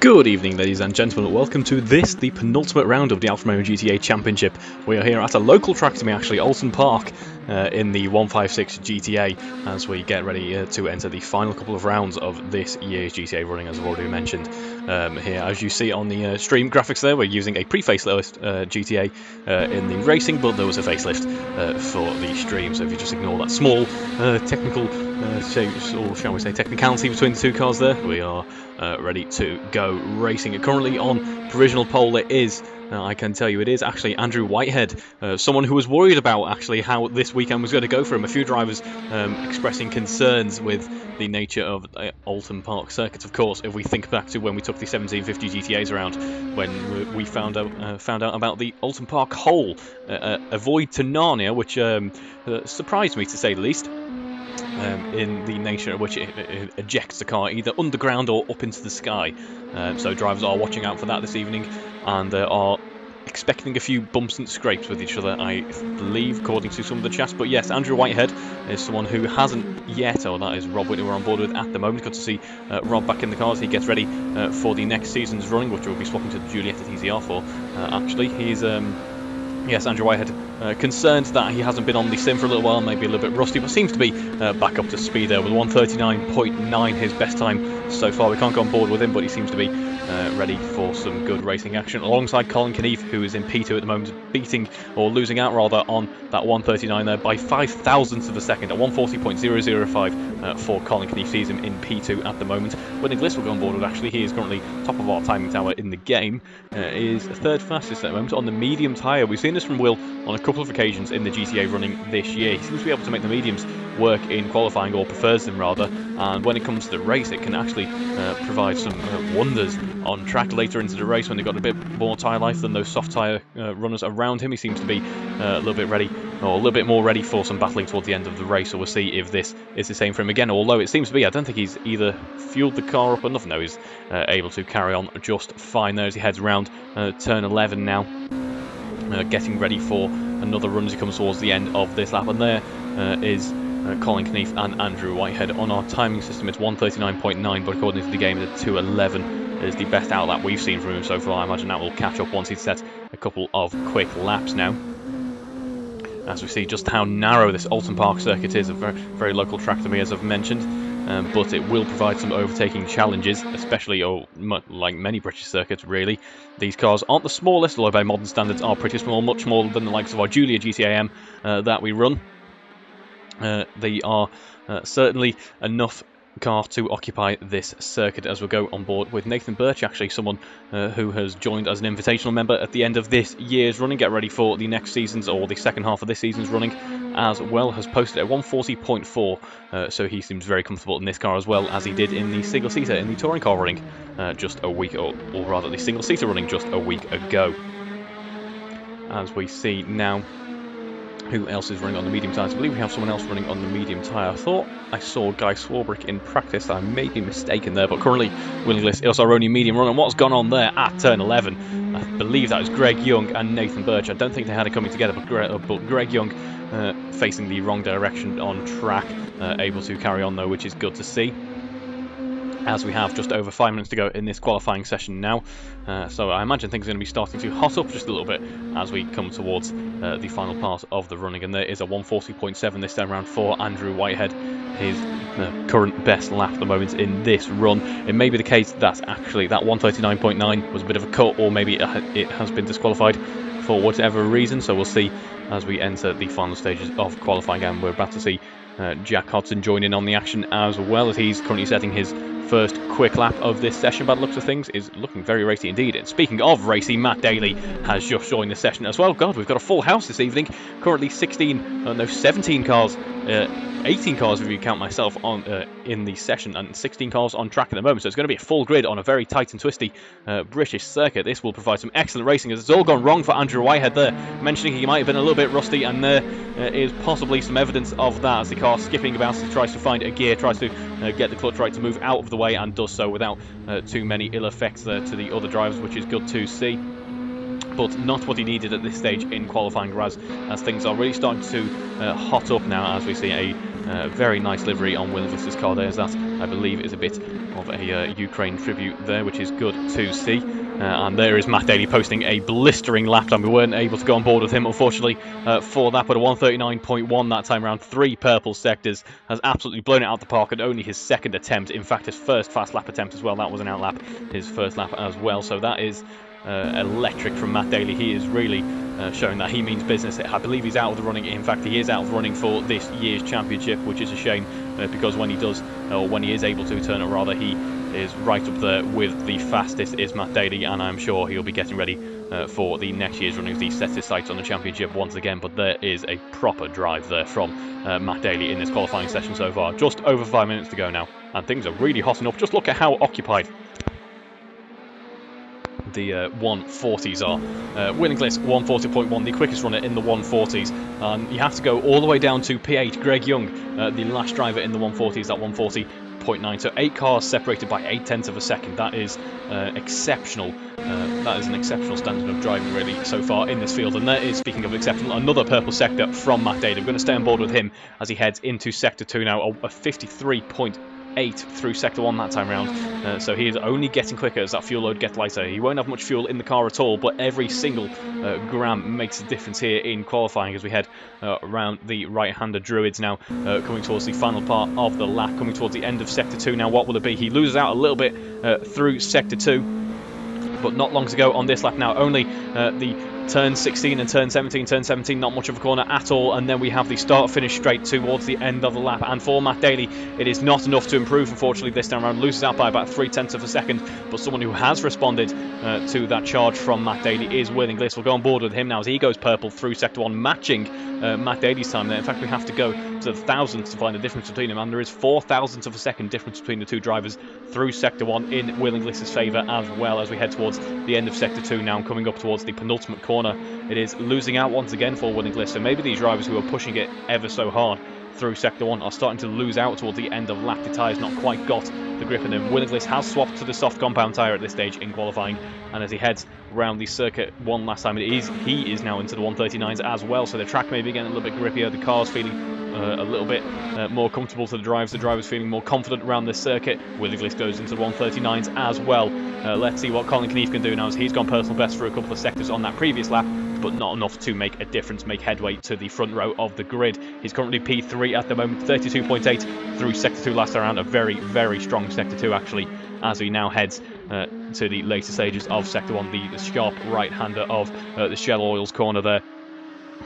Good evening, ladies and gentlemen. Welcome to this, the penultimate round of the Alfa Romeo GTA Championship. We are here at a local track to me, actually, Alton Park, in the 156 GTA, as we get ready to enter the final couple of rounds of this year's GTA running, as I've already mentioned. Here, as you see on the stream graphics there, we're using a pre-facelift GTA in the racing, but there was a facelift for the stream, so if you just ignore that small technical, or shall we say technicality between the two cars there, we are ready to go racing. Currently on provisional pole it is, I can tell you it is actually Andrew Whitehead, someone who was worried about actually how this weekend was going to go for him. A few drivers expressing concerns with the nature of Alton Park circuit. Of course, if we think back to when we took the 1750 GTAs around, when we found out about the Alton Park hole, a void to Narnia, which surprised me to say the least. In the nature of which it ejects the car either underground or up into the sky. So drivers are watching out for that this evening, and are expecting a few bumps and scrapes with each other, I believe, according to some of the chats. But yes, Andrew Whitehead is someone who hasn't yet, or that is Rob Whitney we're on board with at the moment. Good to see Rob back in the car as he gets ready for the next season's running, which we'll be swapping to the Juliet at EZR for. Actually, he's... Yes, Andrew Whitehead, concerned that he hasn't been on the sim for a little while, maybe a little bit rusty, but seems to be back up to speed there with 139.9, his best time so far. We can't go on board with him, but he seems to be ready for some good racing action, alongside Colin Knief, who is in P2 at the moment, beating, or losing out rather, on that 139 there by 5,000ths of a second, at 140.005 for Colin Knief. Sees him in P2 at the moment. When Bliss will go on board with, actually, he is currently top of our timing tower in the game, is third fastest at the moment on the medium tyre. We've seen this from Will on a couple of occasions in the GTA running this year. He seems to be able to make the mediums work in qualifying, or prefers them rather, and when it comes to the race it can actually provide some wonders on track later into the race when they've got a bit more tyre life than those soft tyre runners around him. He seems to be a little bit ready, or a little bit more ready for some battling towards the end of the race, so we'll see if this is the same for him again, although it seems to be. I don't think he's either fueled the car up enough. No, he's able to carry on just fine there as he heads around turn 11 now. Getting ready for another run as he comes towards the end of this lap, and there is Colin Knief and Andrew Whitehead. On our timing system it's 139.9, but according to the game the 211 is the best out lap we've seen from him so far. I imagine that will catch up once he's set a couple of quick laps now, as we see just how narrow this Alton Park circuit is. A very, very local track to me, as I've mentioned. But it will provide some overtaking challenges, especially, like many British circuits really. These cars aren't the smallest, although by modern standards are pretty small, much smaller than the likes of our Julia GTAM that we run. They are certainly enough car to occupy this circuit, as we'll go on board with Nathan Birch, actually someone who has joined as an invitational member at the end of this year's running, get ready for the next season's, or the second half of this season's running as well. Has posted at 140.4, so he seems very comfortable in this car, as well as he did in the single seater in the touring car running just a week, or rather the single seater running just a week ago. As we see now who else is running on the medium tyres. I believe we have someone else running on the medium tyre. I thought I saw Guy Swarbrick in practice. I may be mistaken there, but currently Willing List is our only medium run. And what's gone on there at turn 11? I believe that is Greg Young and Nathan Birch. I don't think they had it coming together, but Greg Young facing the wrong direction on track, able to carry on though, which is good to see. As we have just over 5 minutes to go in this qualifying session now. So I imagine things are going to be starting to hot up just a little bit as we come towards the final part of the running. And there is a 140.7 this time around for Andrew Whitehead, his current best lap at the moment in this run. It may be the case that actually that 139.9 was a bit of a cut, or maybe it has been disqualified for whatever reason. So we'll see as we enter the final stages of qualifying, and we're about to see Jack Hodson join in on the action as well, as he's currently setting his first quick lap of this session. By the looks of things, is looking very racy indeed. And speaking of racy, Matt Daley has just joined the session as well. God, we've got a full house this evening. Currently 17 cars, 18 cars if you count myself on in the session, and 16 cars on track at the moment. So it's going to be a full grid on a very tight and twisty British circuit. This will provide some excellent racing, as it's all gone wrong for Andrew Whitehead there, mentioning he might have been a little bit rusty, and there is possibly some evidence of that as the car skipping about as he tries to find a gear, tries to get the clutch right to move out of the way, and does so without too many ill effects there to the other drivers, which is good to see. But not what he needed at this stage in qualifying, as things are really starting to hot up now, as we see a Very nice livery on Will Vist's car. There's that, I believe, is a bit of a Ukraine tribute there, which is good to see. And there is Matt Daley posting a blistering lap time. We weren't able to go on board with him, unfortunately, for that, but a 139.1 that time around. 3 purple sectors, has absolutely blown it out the park, and only his second attempt. In fact, his first fast lap attempt as well. That was an out lap, his first lap as well. So that is electric from Matt Daley. He is really showing that he means business. I believe he's out of the running. In fact, he is out of the running for this year's championship, which is a shame, because when he does, or when he is able to turn it rather, he is right up there with the fastest is Matt Daley, and I'm sure he'll be getting ready for the next year's running. He sets his sights on the championship once again, but there is a proper drive there from Matt Daley in this qualifying session so far. Just over 5 minutes to go now, and things are really hotting up. Just look at how occupied the 140s are. Will Inglis 140.1, the quickest runner in the 140s, and you have to go all the way down to P8 Greg Young, the last driver in the 140s at 140.9. So 8 cars separated by 8/10 of a second. That is exceptional. That is an exceptional standard of driving really so far in this field. And there is, speaking of exceptional, another purple sector from Matt Daley. We're going to stay on board with him as he heads into sector 2 now. A 53.8 through sector 1 that time round, so he is only getting quicker as that fuel load gets lighter. He won't have much fuel in the car at all, but every single gram makes a difference here in qualifying as we head around the right-hander Druids now, coming towards the final part of the lap, coming towards the end of sector 2 now. What will it be? He loses out a little bit through sector 2, but not long to go on this lap now. Only the turn 16 and turn 17. Turn 17, not much of a corner at all, and then we have the start-finish straight towards the end of the lap. And for Matt Daley, it is not enough to improve, unfortunately, this time around. Loses out by about 0.3 of a second, but someone who has responded to that charge from Matt Daley is Will Inglis. We'll go on board with him now as he goes purple through sector 1, matching Matt Daley's time there. In fact, we have to go to the thousandths to find the difference between them, and there is 0.04 of a second difference between the two drivers through sector 1 in Will Inglis's favour, as well as we head towards the end of sector 2 now, coming up towards the penultimate corner. It is losing out once again for Will Inglis, so maybe these drivers who are pushing it ever so hard through sector 1 are starting to lose out towards the end of lap. The tyre's not quite got the grip in them. Will Inglis has swapped to the soft compound tyre at this stage in qualifying, and as he heads around the circuit one last time, he is now into the 139s as well, so the track may be getting a little bit grippier. The car's feeling a little bit more comfortable to the drivers. The drivers feeling more confident around this circuit. Will Inglis goes into the 139s as well. Let's see what Colin Knief can do now, as he's gone personal best for a couple of sectors on that previous lap, but not enough to make a difference, make headway to the front row of the grid. He's currently P3 at the moment, 32.8 through sector 2 last round. A very, very strong sector 2 actually, as he now heads to the later stages of sector 1, the sharp right-hander of the Shell Oils corner there.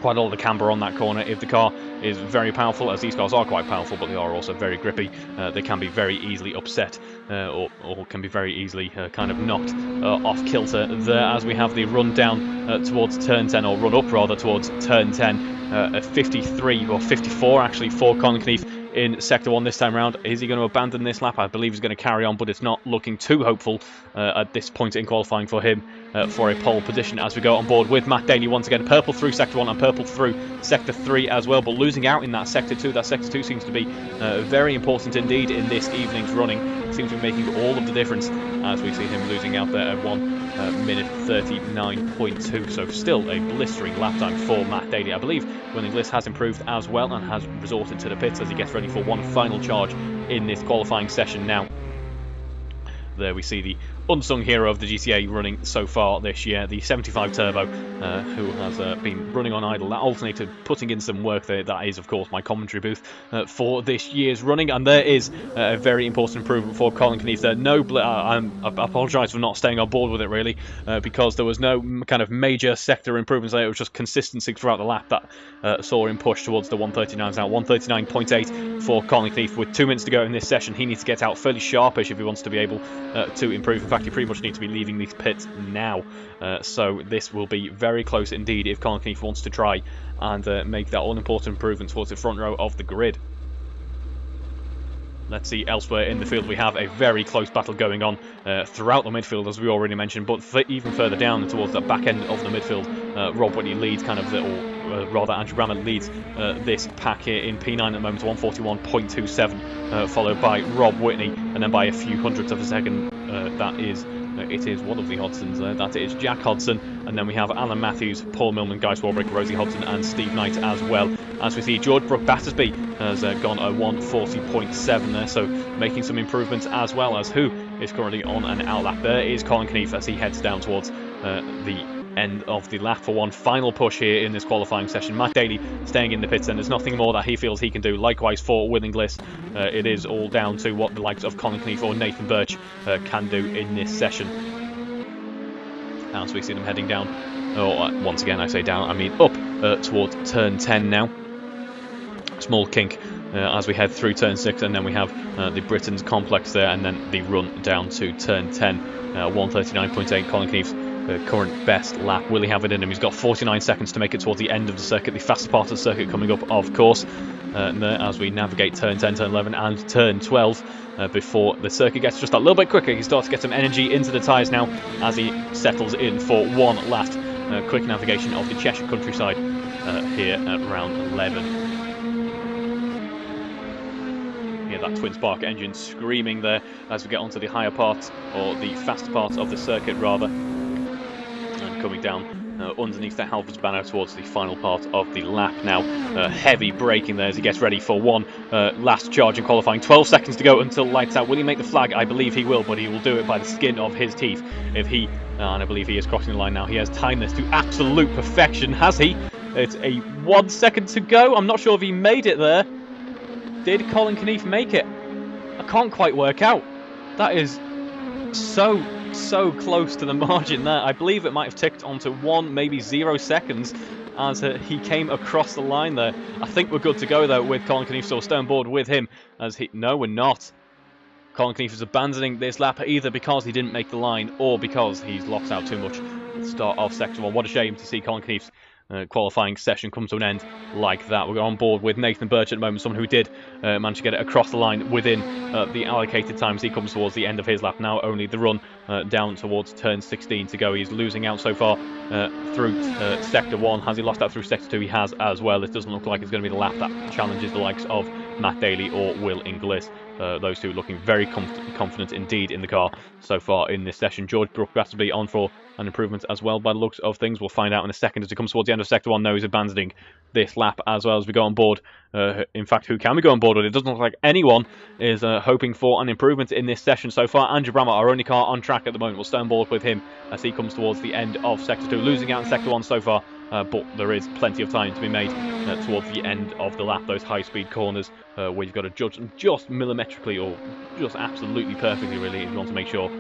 Quite a lot of the camber on that corner. If the car is very powerful, as these cars are quite powerful, but they are also very grippy, they can be very easily upset, or can be very easily kind of knocked off kilter there, as we have the run down towards turn 10, or run up rather towards turn 10. A 53 or 54 actually for Colin Knief in sector 1 this time around. Is he going to abandon this lap? I believe he's going to carry on, but it's not looking too hopeful at this point in qualifying for him for a pole position, as we go on board with Matt Daley once again. Purple through sector 1 and purple through sector 3 as well, but losing out in that sector 2. That sector 2 seems to be very important indeed in this evening's running. Seems to be making all of the difference, as we see him losing out there at 1 minute 39.2. So still a blistering lap time for Matt Daley. I believe Will Inglis has improved as well and has resorted to the pits as he gets ready for one final charge in this qualifying session now. There we see the unsung hero of the GTA running so far this year, the 75 Turbo, who has been running on idle. That alternator putting in some work there. That is, of course, my commentary booth for this year's running, and there is a very important improvement for Colin Knief there. I apologise for not staying on board with it really, because there was no kind of major sector improvements there. It was just consistency throughout the lap that saw him push towards the 139s now. 139.8 for Colin Knief. With 2 minutes to go in this session, he needs to get out fairly sharpish if he wants to be able to improve. In fact, you pretty much need to be leaving these pits now, so this will be very close indeed if Colin Knief wants to try and make that all-important improvement towards the front row of the grid. Let's see, elsewhere in the field we have a very close battle going on throughout the midfield, as we already mentioned, but even further down towards the back end of the midfield, Rob Whitney leads kind of rather Andrew Bremer leads this pack here in P9 at the moment, 141.27, followed by Rob Whitney, and then by a few hundredths of a second, it is one of the Hodsons there, that is Jack Hodson, and then we have Alan Matthews, Paul Millman, Guy Swarbrick, Rosie Hodson and Steve Knight as well. as we see George Brook Battersby has gone a 1:40.7 there, so making some improvements, as well as who is currently on an outlap. There is Colin Knief as he heads down towards the end of the lap for one final push here in this qualifying session. Matt Daley staying in the pits, and there's nothing more that he feels he can do. Likewise for Will Inglis, it is all down to what the likes of Colin Knief or Nathan Birch can do in this session. As we see them heading down, once again I say down, I mean up towards turn 10 now. Small kink as we head through turn 6, and then we have the Britain's complex there, and then the run down to turn 10. 1:39.8, Colin Knief's current best lap. Will he have it in him? He's got 49 seconds to make it towards the end of the circuit, the fastest part of the circuit coming up, of course. There, as we navigate turn 10, turn 11 and turn 12 before the circuit gets just a little bit quicker. He starts to get some energy into the tyres now as he settles in for one last quick navigation of the Cheshire countryside here at round 11. That twin spark engine screaming there as we get onto the higher part, or the faster part of the circuit rather, and coming down underneath the Halfords banner towards the final part of the lap now. Heavy braking there as he gets ready for one last charge in qualifying. 12 seconds to go until lights out. Will he make the flag? I believe he will, but he will do it by the skin of his teeth. If he, and I believe he is crossing the line now, he has timed this to absolute perfection, has he? It's a 1 second to go. I'm not sure if he made it there. Did Colin Knief make it? I can't quite work out. That is so close to the margin there. I believe it might have ticked onto 1, maybe 0 seconds as he came across the line there. I think we're good to go though with Colin Knief, so stay on board with him as he... No, we're not. Colin Knief is abandoning this lap either because he didn't make the line or because he's locked out too much at the start of Sector 1. What a shame to see Colin Knief's qualifying session come to an end like that. We're on board with Nathan Birch at the moment, someone who did manage to get it across the line within the allocated times. He comes towards the end of his lap now, only the run down towards turn 16 to go. He's losing out so far through Sector 1. Has he lost out through Sector 2? He has as well. It doesn't look like it's going to be the lap that challenges the likes of Matt Daley or Will Inglis. Those two looking very confident indeed in the car so far in this session. George Brook Battersby on for an improvement as well by the looks of things. We'll find out in a second as it comes towards the end of Sector 1. No, he's abandoning this lap as well as we go on board. In fact, who can we go on board with? It doesn't look like anyone is hoping for an improvement in this session so far. Andrew Bremer, our only car on track at the moment. We'll stay on board with him as he comes towards the end of Sector 2. Losing out in Sector 1 so far, but there is plenty of time to be made towards the end of the lap. Those high-speed corners where you've got to judge them just millimetrically or just absolutely perfectly, really, if you want to make sure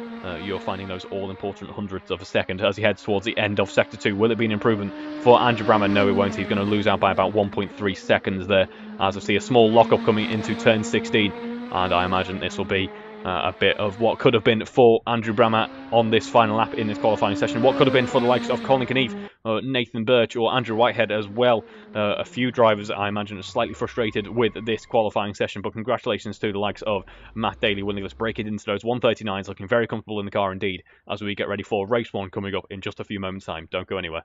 you're finding those all-important hundredths of a second as he heads towards the end of Sector 2. Will it be an improvement for Andrew Bremer? No, it won't. He's going to lose out by about 1.3 seconds there as I see a small lock-up coming into turn 16, and I imagine this will be a bit of what could have been for Andrew Bremer on this final lap in this qualifying session. What could have been for the likes of Colin Knief, Nathan Birch or Andrew Whitehead as well. A few drivers, I imagine, are slightly frustrated with this qualifying session, but congratulations to the likes of Matt Daley, Will Inglis breaking into those 139s, looking very comfortable in the car indeed as we get ready for race 1 coming up in just a few moments' time. Don't go anywhere.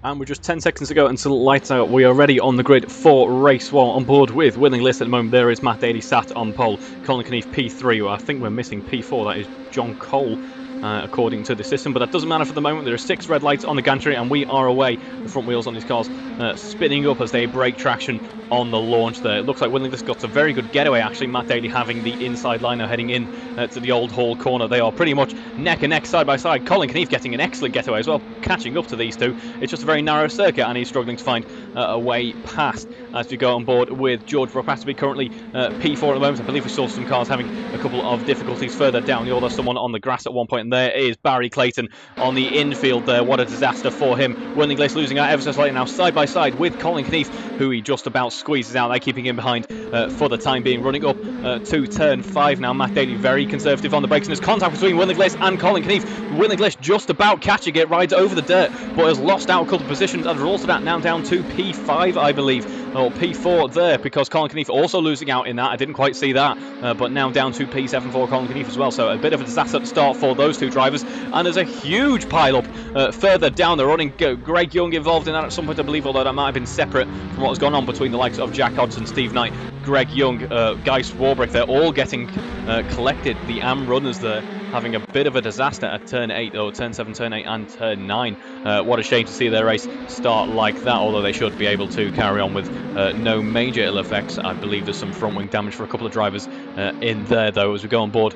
And we're just 10 seconds to go until lights out. We are ready on the grid for race 1. On board with winning list at the moment, there is Matt Daley sat on pole. Colin Knief P3. I think we're missing P4. That is John Cole, according to the system. But that doesn't matter for the moment. There are 6 red lights on the gantry, and we are away. The front wheels on these cars spinning up as they break traction on the launch there. It looks like Winning List got a very good getaway, actually. Matt Daley having the inside line now heading in to the Old Hall corner. They are pretty much neck and neck, side by side. Colin Knief getting an excellent getaway as well, catching up to these two. It's just a very narrow circuit, and he's struggling to find a way past as we go on board with George Brockbasterby, currently P4 at the moment. I believe we saw some cars having a couple of difficulties further down the order. Someone on the grass at one point, and there is Barry Clayton on the infield there. What a disaster for him. Winning List losing out ever so slightly now, side by side with Colin Knief, who he just about squeezes out. They're keeping him behind for the time being. Running up to turn 5 now. Matt Daley very conservative on the brakes, and there's contact between Winning List and Colin Knief. Winning List just about catching it, rides over the dirt, but has lost out a couple of positions as a result of that. Now down to P5, I believe, or P4 there, because Colin Knief also losing out in that. I didn't quite see that, but now down to P7 for Colin Knief as well. So a bit of a disaster at the start for those two drivers, and there's a huge pile-up further down the running. Greg Young involved in that at some point, I believe, although that might have been separate from what was going on between the likes of Jack Hodgson, Steve Knight, Greg Young, Guy Swarbrick. They're all getting collected. The AM runners there having a bit of a disaster at turn 8, or turn 7, turn 8 and turn 9. What a shame to see their race start like that, although they should be able to carry on with no major ill effects. I believe there's some front wing damage for a couple of drivers in there, though, as we go on board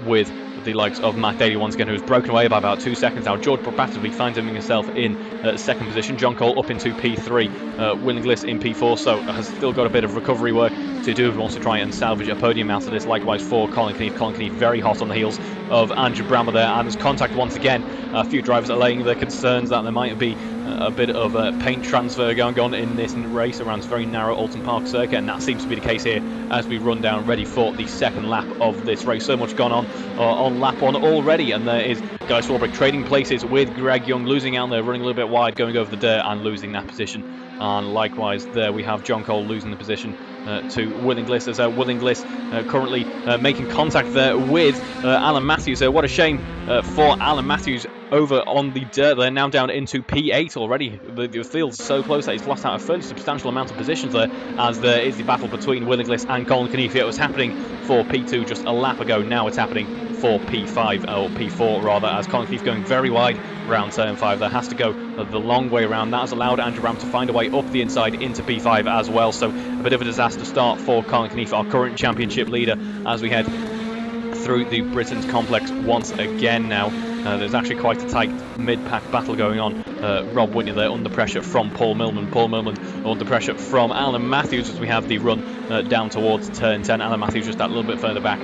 with the likes of Matt Daley once again, who was broken away by about 2 seconds now. George Brockbasterby finds himself in second position. John Cole up into P3. Winning List in P4, so has still got a bit of recovery work to do if he wants to try and salvage a podium out of this. Likewise for Colin Knief. Colin Knief very hot on the heels of Andrew Bremer there, and there's contact once again. A few drivers are laying their concerns that there might be a bit of paint transfer going on in this race around this very narrow Alton Park circuit, and that seems to be the case here as we run down ready for the second lap of this race. So much gone on lap 1 already, and there is Guy Swarbrick trading places with Greg Young, losing out there, running a little bit wide, going over the dirt and losing that position. And likewise there we have John Cole losing the position to Winning List, as Winning List currently making contact there with Alan Matthews. What a shame for Alan Matthews over on the dirt. They're now down into P8 already. The field's so close that he's lost out a fairly substantial amount of positions there, as there is the battle between Winning List and Colin Knief. It was happening for P2 just a lap ago. Now it's happening for P5, or P4 rather, as Colin Knief going very wide around turn 5. There has to go the long way around. That has allowed Andrew Ram to find a way up the inside into P5 as well. So a bit of a disaster start for Colin Knief, our current championship leader, as we head through the Britain's complex once again now. There's actually quite a tight mid-pack battle going on. Rob Whitney there under pressure from Paul Millman. Paul Millman under pressure from Alan Matthews as we have the run down towards turn 10. Alan Matthews just that little bit further back,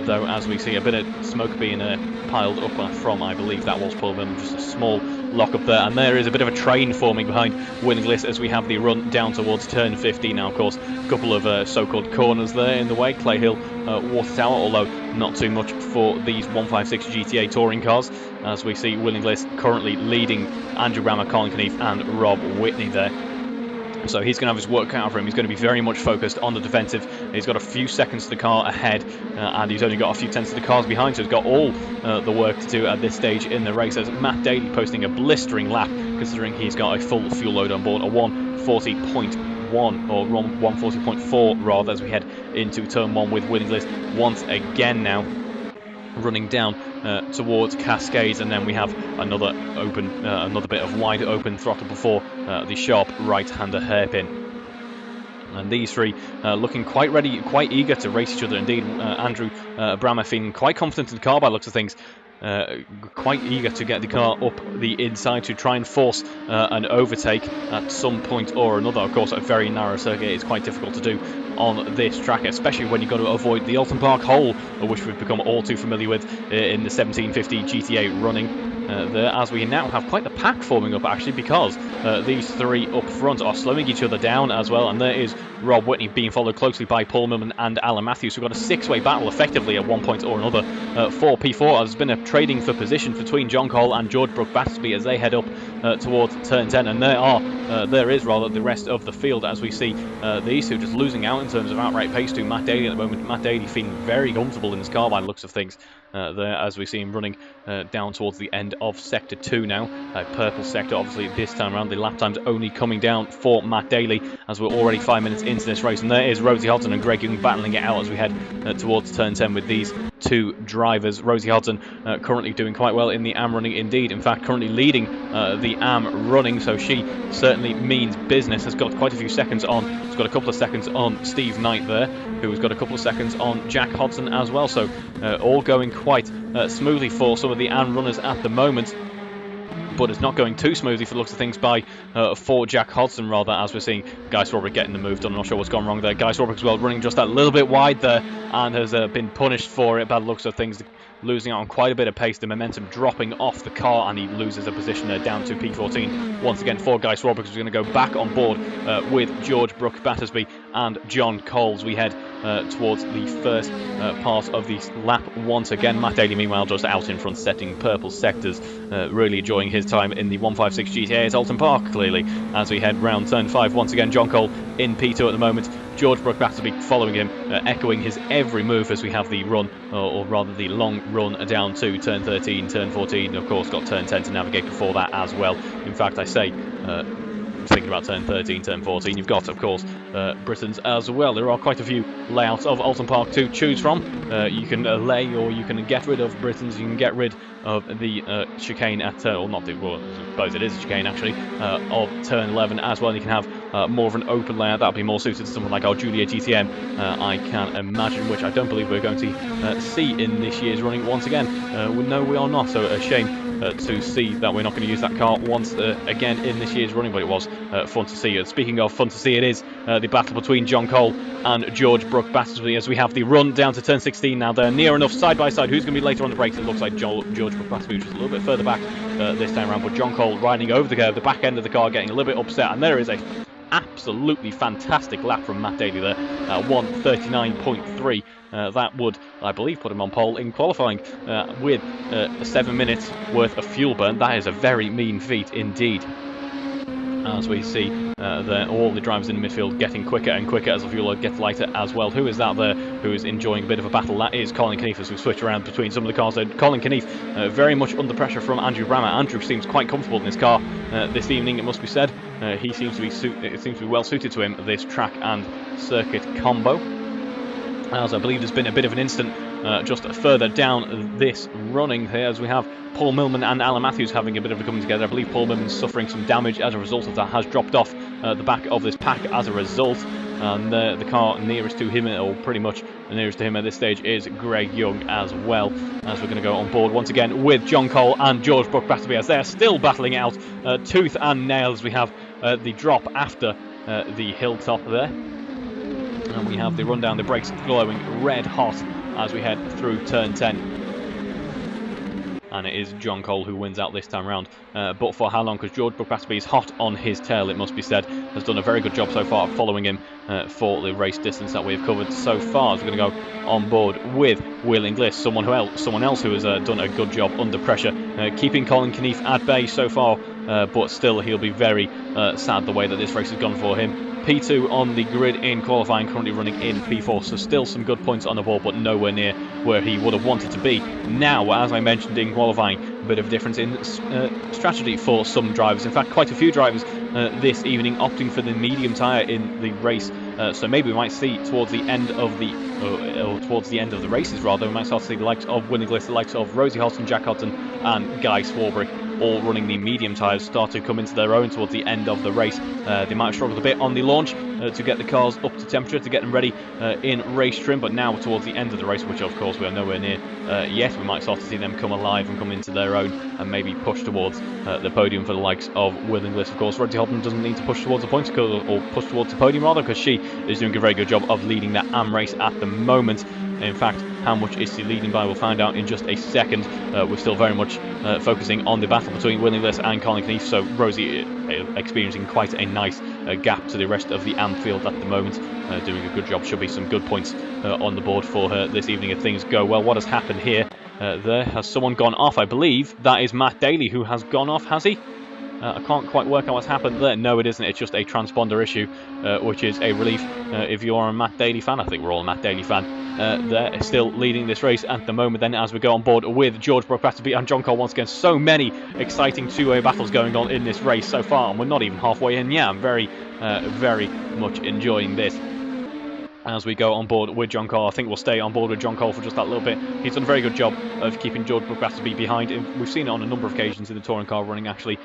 though, as we see a bit of smoke being piled up from, I believe that was Paul Millman, just a small lock up there. And there is a bit of a train forming behind Winning List as we have the run down towards turn 15 now. Of course, a couple of so-called corners there in the way. Clay Hill, Water Tower, although not too much for these 156 GTA touring cars, as we see Winning List currently leading Andrew Bremer, Colin Knief and Rob Whitney there. So he's going to have his work cut out for him. He's going to be very much focused on the defensive. He's got a few seconds to the car ahead, and he's only got a few tenths to the cars behind, so he's got all the work to do at this stage in the race. As Matt Daley posting a blistering lap, considering he's got a full fuel load on board, a 140.1 or 140.4 rather, as we head into turn 1 with Winning List once again now running down towards Cascades, and then we have another bit of wide open throttle before the sharp right-hander hairpin. And these three looking quite ready, quite eager to race each other. Indeed, Andrew Bremer feeling quite confident in the car by the looks of things. Quite eager to get the car up the inside to try and force an overtake at some point or another. Of course, a very narrow circuit is quite difficult to do on this track, especially when you've got to avoid the Alton Park hole, which we've become all too familiar with in the 1750 GTA running. There, as we now have quite the pack forming up actually, because these three up front are slowing each other down as well, and there is Rob Whitney being followed closely by Paul Millman and Alan Matthews. We've got a 6-way battle effectively at one point or another for P4. There's been a trading for position between John Cole and George Brockbasterby as they head up towards turn 10, and there is the rest of the field, as we see these two just losing out in terms of outright pace to Matt Daley at the moment. Matt Daley feeling very comfortable in his car by the looks of things. there, as we see him running down towards the end of Sector 2 now. Purple sector, obviously, this time around. The lap time's only coming down for Matt Daley, as we're already 5 minutes into this race. And there is Rosie Hodson and Greg Young battling it out as we head towards turn 10 with these two drivers. Rosie Hodson currently doing quite well in the AM running indeed. In fact, currently leading the AM running, so she certainly means business. Has got quite a few seconds on. Has got a couple of seconds on Steve Knight there, who has got a couple of seconds on Jack Hodson as well. So all going quite smoothly for some of the AM runners at the moment. But it's not going too smoothly for the looks of things for Jack Hodson, rather, as we're seeing Guy Swarbrick getting the move done. I'm not sure what's gone wrong there. Guy Swarbrick as well running just that little bit wide there and has been punished for it by the looks of things, losing out on quite a bit of pace, the momentum dropping off the car, and he loses a position there down to P14 once again for Guy Swarbrick, who's going to go back on board with George Brooke Battersby and John Coles. We head towards the first part of the lap once again. Matt Daley, meanwhile, just out in front, setting purple sectors, really enjoying his time in the 156 GTA at Alton Park, clearly, as we head round turn 5 once again. John Cole in P2 at the moment. George Brooke Battersby following him, echoing his every move as we have the run, or rather the long run down to turn 13, turn 14, of course got turn 10 to navigate before that as well. In fact, I say, thinking about turn 13, turn 14, you've got, of course, Britons as well. There are quite a few layouts of Alton Park to choose from. You can lay, or you can get rid of Britons. You can get rid of the chicane at turn, or not the, well, I suppose it is a chicane actually, of turn 11 as well. You can have more of an open layout. That would be more suited to something like our Julia GTM, I can imagine, which I don't believe we're going to see in this year's running once again. No, we are not, so a shame to see that we're not going to use that car once again in this year's running, but it was fun to see. Speaking of fun to see, it is the battle between John Cole and George Brooke Battersby as we have the run down to turn 16 now. They're near enough side by side. Who's going to be later on the brakes? It looks like George Brooke Battersby, which is a little bit further back this time around, but John Cole riding over the curve, the back end of the car getting a little bit upset, and there is a absolutely fantastic lap from Matt Daley there, 1:39.3. That would, I believe, put him on pole in qualifying with 7 minutes worth of fuel burn. That is a very mean feat indeed. As we see all the drivers in the midfield getting quicker and quicker as the fuel load gets lighter as well. Who is that there who is enjoying a bit of a battle? That is Colin Knief, as we switch around between some of the cars. Colin Knief very much under pressure from Andrew Bremer. Andrew seems quite comfortable in his car this evening, it must be said. He seems to be it seems to be well suited to him, this track and circuit combo. As I believe there's been a bit of an incident just further down this running here, as we have Paul Millman and Alan Matthews having a bit of a coming together. I believe Paul Millman's suffering some damage as a result of that, has dropped off the back of this pack as a result. And the car nearest to him, or pretty much nearest to him at this stage, is Greg Young as well. As we're going to go on board once again with John Cole and George Brooke Battersby, as they are still battling it out tooth and nail, as we have the drop after the hilltop there. And we have the run down, the brakes glowing red hot as we head through turn 10. And it is John Cole who wins out this time round. But for how long? Because George Brooke Battersby is hot on his tail, it must be said. Has done a very good job so far following him for the race distance that we've covered so far. So we're going to go on board with Will Inglis, someone else who has done a good job under pressure, keeping Colin Knief at bay so far. But still, he'll be very sad the way that this race has gone for him. P2 on the grid in qualifying, currently running in P4, so still some good points on the board, but nowhere near where he would have wanted to be. Now, as I mentioned in qualifying, a bit of a difference in strategy for some drivers. In fact, quite a few drivers this evening opting for the medium tyre in the race. So maybe we might see towards the end of the races, rather, we might start to see the likes of Will Inglis, the likes of Rosie Hodson, Jack Hodson, and Guy Swarbrick, all running the medium tyres, start to come into their own towards the end of the race. They might have struggled a bit on the launch to get the cars up to temperature, to get them ready in race trim, but now towards the end of the race, which of course we are nowhere near yet, we might start to see them come alive and come into their own and maybe push towards the podium for the likes of Will Inglis. Of course, Rosie Hodson doesn't need to push towards the points, or push towards the podium rather, because she is doing a very good job of leading that AM race at the moment. In fact, how much is she leading by, we'll find out in just a second. We're still very much focusing on the battle between Will Inglis and Colin Knief, so Rosie experiencing quite a nice gap to the rest of the AM field at the moment, doing a good job. Should be some good points on the board for her this evening if things go well. What has happened here? There has someone gone off, I believe. That is Matt Daley who has gone off, has he? I can't quite work out what's happened there. No, it isn't. It's just a transponder issue, which is a relief if you're a Matt Daley fan. I think we're all a Matt Daley fan. they're still leading this race at the moment. Then, as we go on board with George Brooke-Batterby and John Cole once again, so many exciting two-way battles going on in this race so far, and we're not even halfway in. Yeah, I'm very much enjoying this. As we go on board with John Cole, I think we'll stay on board with John Cole for just that little bit. He's done a very good job of keeping George Brooke-Batterby behind. We've seen it on a number of occasions in the touring car running. Actually,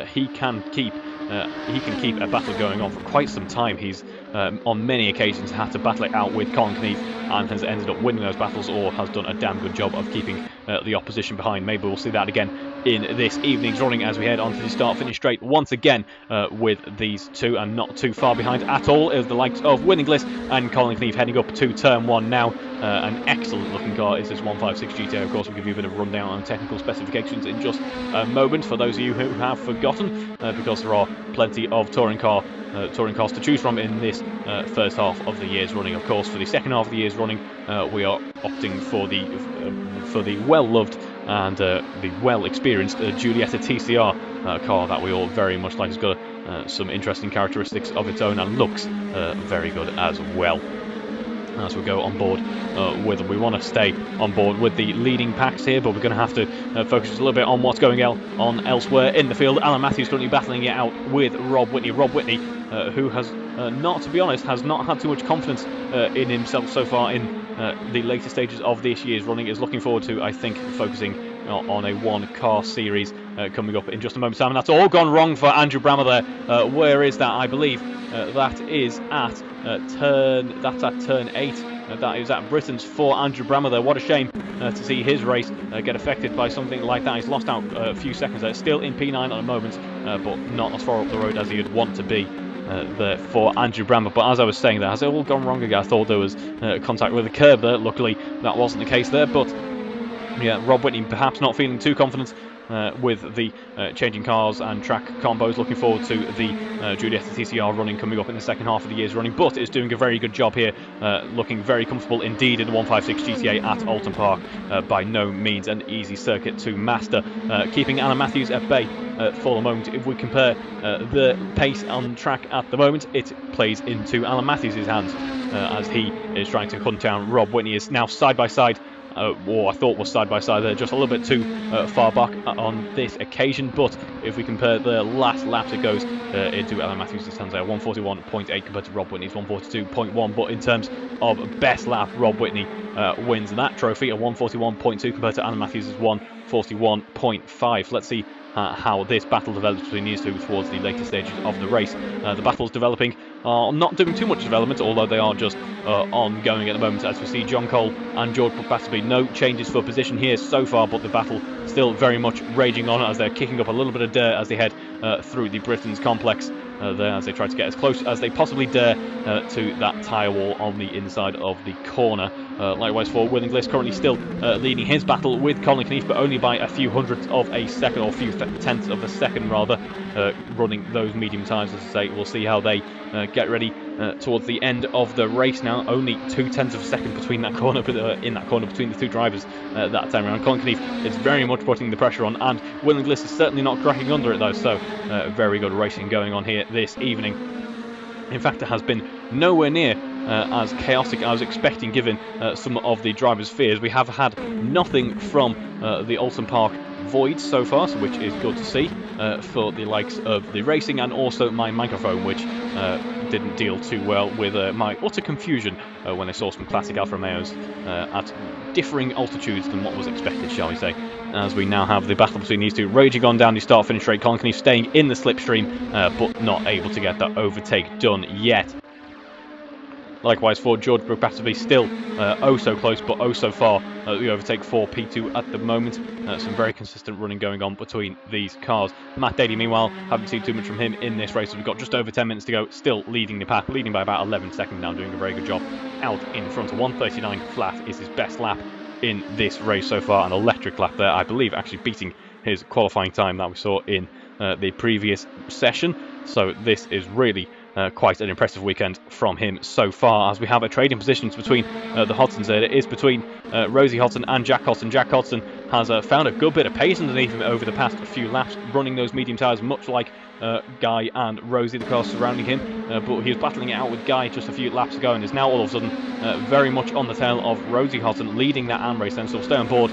he can keep a battle going on for quite some time. He's on many occasions had to battle it out with Colin Knief and has ended up winning those battles, or has done a damn good job of keeping the opposition behind. Maybe we'll see that again in this evening's running as we head onto the start-finish straight once again with these two, and not too far behind at all is the likes of Winningless and Colin Knief heading up to turn one now. An excellent looking car is this 156 GTO. Of course, we'll give you a bit of a rundown on technical specifications in just a moment for those of you who have forgotten, because there are plenty of touring cars to choose from in this first half of the year's running. Of course, for the second half of the year's running, we are opting for the well-loved and the well-experienced Giulietta TCR car that we all very much like. It's got some interesting characteristics of its own and looks very good as well. As we go on board we want to stay on board with the leading packs here, but we're going to have to focus a little bit on what's going on elsewhere in the field. Alan Matthews currently battling it out with Rob Whitney. Rob Whitney, who has not, to be honest, has not had too much confidence in himself so far in the later stages of this year's running, is looking forward to, I think, focusing on a one-car series coming up in just a moment's time. And that's all gone wrong for Andrew Bremer there. Where is that? I believe that is at turn 8. That is at Britain's for Andrew Bremer there. What a shame to see his race get affected by something like that. He's lost out a few seconds there. Still in P9 at the moment, but not as far up the road as he'd want to be there for Andrew Bremer. But as I was saying there, has it all gone wrong again? I thought there was contact with the curb there. Luckily, that wasn't the case there. But yeah, Rob Whitney perhaps not feeling too confident with the changing cars and track combos. Looking forward to the Giulietta TCR running coming up in the second half of the year's running, but is doing a very good job here, looking very comfortable indeed in the 156 GTA at Alton Park. By no means an easy circuit to master, keeping Alan Matthews at bay for the moment. If we compare the pace on track at the moment, it plays into Alan Matthews' hands as he is trying to hunt down Rob Whitney. Is now side by side. I thought was side by side there, just a little bit too far back on this occasion. But if we compare the last laps, it goes into Alan Matthews' hands there, 141.8 compared to Rob Whitney's 142.1. But in terms of best lap, Rob Whitney wins that trophy at 141.2 compared to Alan Matthews' 141.5. Let's see how this battle develops between these two towards the later stages of the race. The battles developing are not doing too much development, although they are just ongoing at the moment, as we see John Cole and George Brooke-Batterby. No changes for position here so far, but the battle still very much raging on as they're kicking up a little bit of dirt as they head through the Britain's complex there, as they try to get as close as they possibly dare to that tyre wall on the inside of the corner. Likewise for Winningless, currently still leading his battle with Colin Knief, but only by a few hundredths of a second, or a few tenths of a second rather, running those medium tyres. As I say, we'll see how they get ready towards the end of the race now. Only 0.2 of a second between that corner, in that corner between the two drivers that time around. Colin Knief is very much putting the pressure on, and Winningless is certainly not cracking under it though, so very good racing going on here this evening. In fact, it has been nowhere near as chaotic as I was expecting, given some of the drivers' fears. We have had nothing from the Alton Park voids so far, which is good to see for the likes of the racing, and also my microphone, which didn't deal too well with my utter confusion when I saw some classic Alfa Romeos at differing altitudes than what was expected, shall we say. As we now have the battle between these two raging on down the start-finish straight. Colin Knief staying in the slipstream, but not able to get that overtake done yet. Likewise for George Brooke-Batterby, still oh so close, but oh so far. The overtake for P2 at the moment. Some very consistent running going on between these cars. Matt Daley, meanwhile, haven't seen too much from him in this race. We've got just over 10 minutes to go, still leading the pack, leading by about 11 seconds now, doing a very good job out in front. 139 flat is his best lap in this race so far, an electric lap there, I believe, actually beating his qualifying time that we saw in the previous session. So this is really quite an impressive weekend from him so far, as we have a trading positions between the Hodsons there. It is between Rosie Hodson and Jack Hodson. Jack Hodson has found a good bit of pace underneath him over the past few laps, running those medium tyres, much like Guy and Rosie, the cars surrounding him, but he was battling it out with Guy just a few laps ago, and is now all of a sudden very much on the tail of Rosie Hodson, leading that AM race. Then so we'll stay on board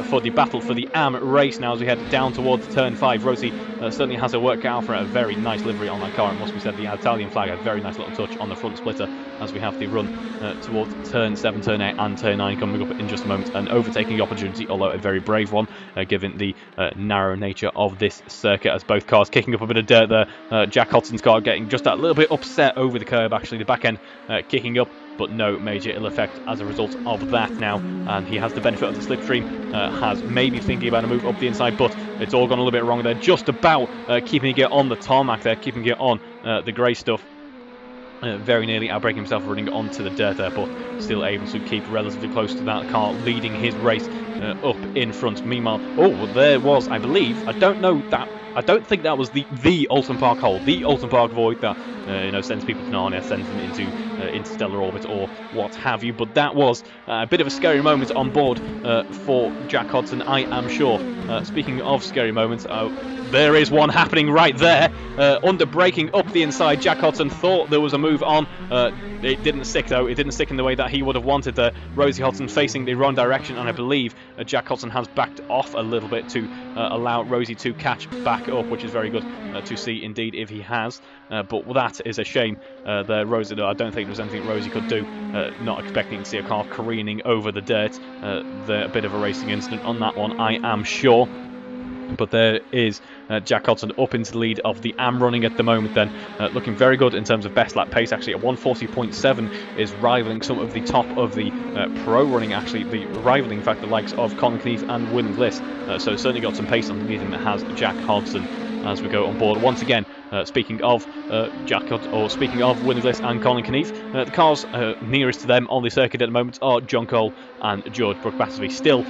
for the battle for the AM race now as we head down towards turn 5. Rosie certainly has her work cut out for a very nice livery on that car. It must be said, the Italian flag, a very nice little touch on the front splitter as we have the run towards turn 7, turn 8 and turn 9 coming up in just a moment. An overtaking opportunity, although a very brave one, given the narrow nature of this circuit, as both cars kicking up a bit of dirt there. Jack Hodson's car getting just a little bit upset over the curb, actually, the back end kicking up, but no major ill effect as a result of that now, and he has the benefit of the slipstream, has maybe thinking about a move up the inside, but it's all gone a little bit wrong there, just about keeping it on the tarmac there, keeping it on the grey stuff. Very nearly outbraking himself, running onto the dirt there, but still able to keep relatively close to that car, leading his race up in front. Meanwhile, well, there was, I believe, I don't think that was the Alton Park hole, the Alton Park void that sends people to Narnia, sends them into interstellar orbit or what have you. But that was a bit of a scary moment on board for Jack Hodson, I am sure. Speaking of scary moments, there is one happening right there. Under braking up the inside, Jack Hodson thought there was a move on. It didn't stick though. It didn't stick in the way that he would have wanted there. Rosie Hodson facing the wrong direction, and I believe Jack Hodson has backed off a little bit to allow Rosie to catch back up, which is very good to see indeed if he has. But that is a shame there, Rosie. I don't think there was anything Rosie could do. Not expecting to see a car careening over the dirt. A bit of a racing incident on that one, I am sure. But there is Jack Hodson up into the lead of the AM running at the moment then, looking very good in terms of best lap pace. Actually, at 140.7 is rivaling some of the top of the pro running, actually, rivaling in fact the likes of Colin Keefe and William Bliss. So certainly got some pace underneath him, has Jack Hodson as we go on board once again. Speaking of speaking of William Bliss and Colin Keefe, the cars nearest to them on the circuit at the moment are John Cole and George Brooke Battersby. Still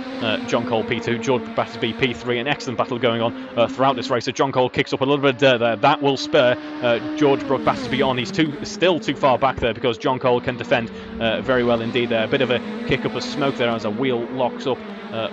John Cole P2, George Brooke Battersby P3. An excellent battle going on throughout this race. So John Cole kicks up a little bit of dirt there. That will spur George Brooke Battersby on. He's still too far back there because John Cole can defend very well indeed there. A bit of a kick up of smoke there as a wheel locks up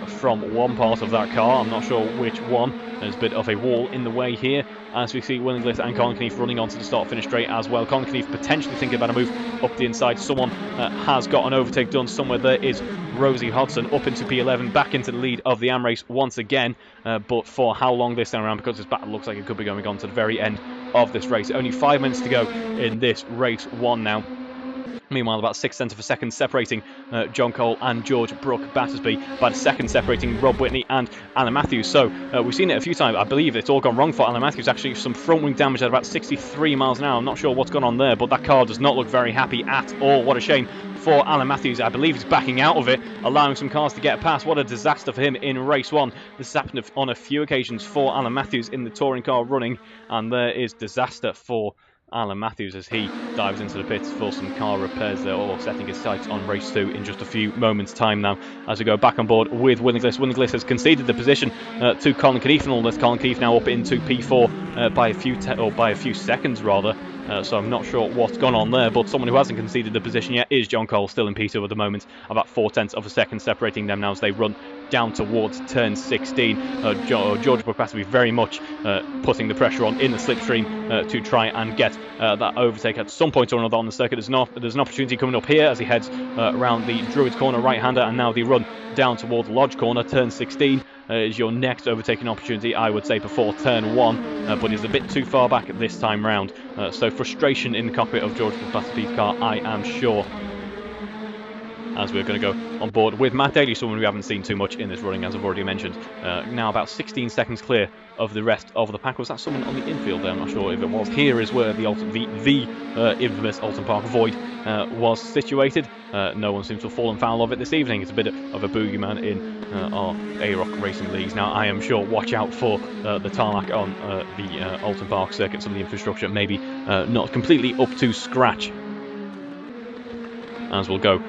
from one part of that car. I'm not sure which one. There's a bit of a wall in the way here as we see William Bliss and Colin Keefe running onto the start-finish straight as well. Colin Keefe potentially thinking about a move up the inside. Someone has got an overtake done somewhere. There is Rosie Hodson up into P11, back into the lead of the AM race once again. But for how long this time around, because this battle looks like it could be going on to the very end of this race. Only 5 minutes to go in this race one now. Meanwhile, about 6 tenths of a second separating John Cole and George Brooke Battersby, about a second separating Rob Whitney and Alan Matthews. So we've seen it a few times. I believe it's all gone wrong for Alan Matthews. Actually, some front wing damage at about 63 miles an hour. I'm not sure what's gone on there, but that car does not look very happy at all. What a shame for Alan Matthews. I believe he's backing out of it, allowing some cars to get past. What a disaster for him in race one. This has happened on a few occasions for Alan Matthews in the touring car running, and there is disaster for Alan Matthews as he dives into the pits for some car repairs there, or setting his sights on race 2 in just a few moments time now as we go back on board with William Bliss. William Bliss has conceded the position to Colin Keefe, and all this Colin Keefe now up into P4 by a few seconds rather. So I'm not sure what's gone on there, but someone who hasn't conceded the position yet is John Cole, still in P2 at the moment, about 4 tenths of a second separating them now as they run down towards turn 16. George Brooke Battersby very much putting the pressure on in the slipstream to try and get that overtake at some point or another on the circuit. There's an opportunity coming up here as he heads around the Druids corner right-hander, and now the run down towards Lodge corner. Turn 16 is your next overtaking opportunity, I would say, before turn 1, but he's a bit too far back this time round. So frustration in the cockpit of George Brooke Battersby's car, I am sure. As we're going to go on board with Matt Daley, someone we haven't seen too much in this running, as I've already mentioned. Now about 16 seconds clear of the rest of the pack. Was that someone on the infield there? I'm not sure if it was. Here is where the infamous Alton Park void was situated. No one seems to have fallen foul of it this evening. It's a bit of a boogeyman in our AROC racing leagues. Now, I am sure, watch out for the tarmac on the Alton Park circuit. Some of the infrastructure maybe not completely up to scratch. As we'll go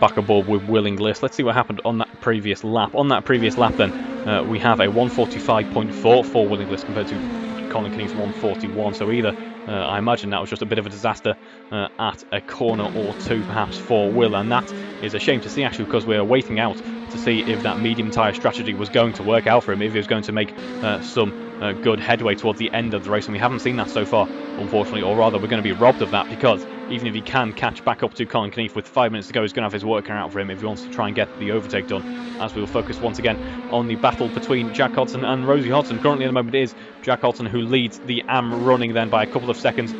back aboard with Willing Bliss. Let's see what happened on that previous lap. On that previous lap then, we have a 145.4 for Willing Bliss compared to Colin Keefe's 141. So either, I imagine that was just a bit of a disaster at a corner or two perhaps for Will, and that is a shame to see actually, because we're waiting out to see if that medium tyre strategy was going to work out for him, if he was going to make some good headway towards the end of the race, and we haven't seen that so far, unfortunately, or rather we're going to be robbed of that, because even if he can catch back up to Colin Knief with 5 minutes to go, he's going to have his work cut out for him if he wants to try and get the overtake done, as we will focus once again on the battle between Jack Hodson and Rosie Hodson. Currently at the moment it is Jack Hodson who leads the AM running then by a couple of seconds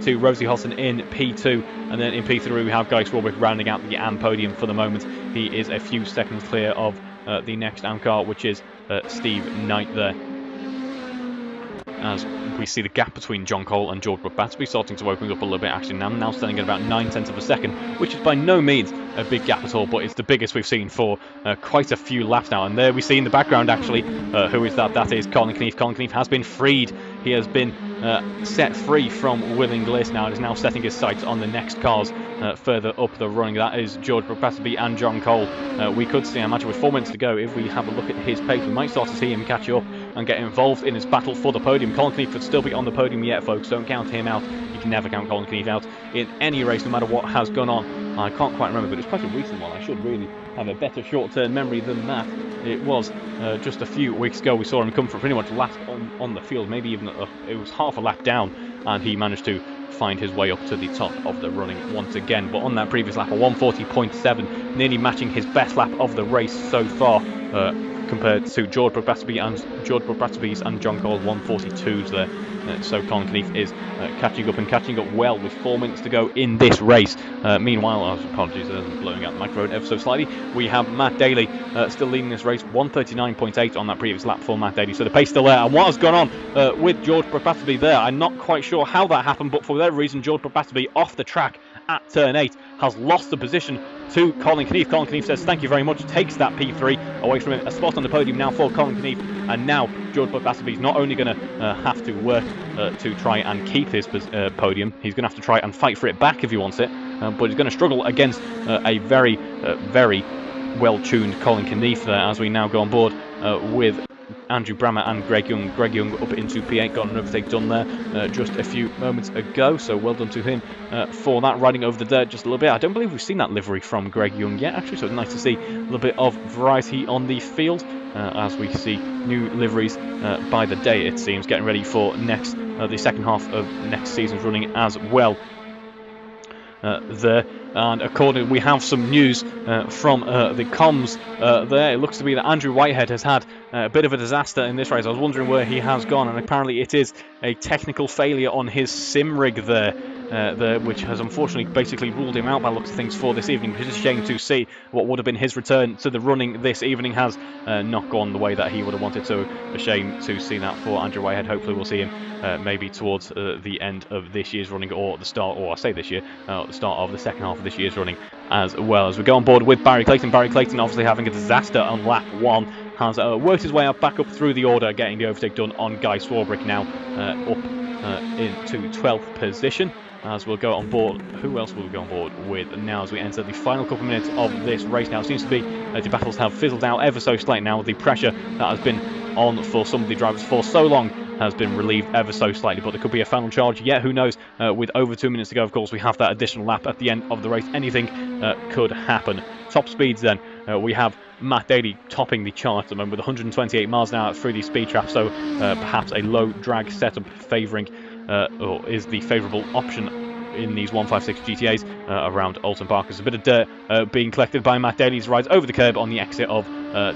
to Rosie Hodson in P2, and then in P3 we have Guy Swarbrick rounding out the AM podium for the moment. He is a few seconds clear of the next AM car, which is Steve Knight there. As we see the gap between John Cole and George Battersby starting to open up a little bit, actually now standing at about 9/10 of a second, which is by no means a big gap at all, but it's the biggest we've seen for quite a few laps now. And there we see in the background actually, who is that? That is Colin Knief. Colin Knief has been freed. He has been set free from Willing Bliss now, and is now setting his sights on the next cars further up the running. That is George Battersby and John Cole. We could see, I imagine with 4 minutes to go, if we have a look at his pace, we might start to see him catch up and get involved in his battle for the podium. Colin Knief could still be on the podium yet, folks. Don't count him out. You can never count Colin Knief out in any race, no matter what has gone on. I can't quite remember, but it's quite a recent one. I should really have a better short-term memory than that. It was just a few weeks ago we saw him come from pretty much last on the field, maybe even it was half a lap down, and he managed to find his way up to the top of the running once again. But on that previous lap, a 140.7, nearly matching his best lap of the race so far, compared to George Battersby's and John Cole's 142s there. So Colin Knief is catching up well with 4 minutes to go in this race. Meanwhile, apologies, I'm blowing out the microphone ever so slightly. We have Matt Daley still leading this race, 139.8 on that previous lap for Matt Daley. So the pace still there. And what has gone on with George Battersby there? I'm not quite sure how that happened, but for whatever reason, George Battersby off the track at turn 8 has lost the position to Colin Knief. Colin Knief says thank you very much, takes that P3 away from him. A spot on the podium now for Colin Knief, and now George Battersby is not only going to have to work to try and keep his podium, he's going to have to try and fight for it back if he wants it, but he's going to struggle against a very well-tuned Colin Knief there, as we now go on board with Andrew Bremer and Greg Young. Greg Young up into P8, got an overtake done there just a few moments ago, so well done to him for that, riding over the dirt just a little bit. I don't believe we've seen that livery from Greg Young yet, actually, so it's nice to see a little bit of variety on the field as we see new liveries by the day, it seems, getting ready for the second half of next season's running as well. There, and according, we have some news from the comms there. It looks to be that Andrew Whitehead has had a bit of a disaster in this race. I was wondering where he has gone, and apparently it is a technical failure on his sim rig there, which has unfortunately basically ruled him out by looks of things for this evening. It's a shame to see what would have been his return to the running this evening has not gone the way that he would have wanted. So a shame to see that for Andrew Whitehead. Hopefully we'll see him maybe towards the end of this year's running, or the start, or I say this year, the start of the second half of this year's running as well. As we go on board with Barry Clayton. Barry Clayton obviously having a disaster on lap 1, has worked his way up back up through the order, getting the overtake done on Guy Swarbrick now up into 12th position. As we'll go on board, who else will we go on board with now as we enter the final couple of minutes of this race now? It seems to be the battles have fizzled out ever so slightly now. The pressure that has been on for some of the drivers for so long has been relieved ever so slightly, but there could be a final charge yet, who knows. With over 2 minutes to go, of course, we have that additional lap at the end of the race. Anything could happen. Top speeds then, we have Matt Daley topping the chart at the moment with 128 miles an hour through the speed trap, so perhaps a low drag setup favouring or is the favourable option in these 156 GTAs around Alton Park. There's a bit of dirt being collected by Matt Daley as he rides over the curb on the exit of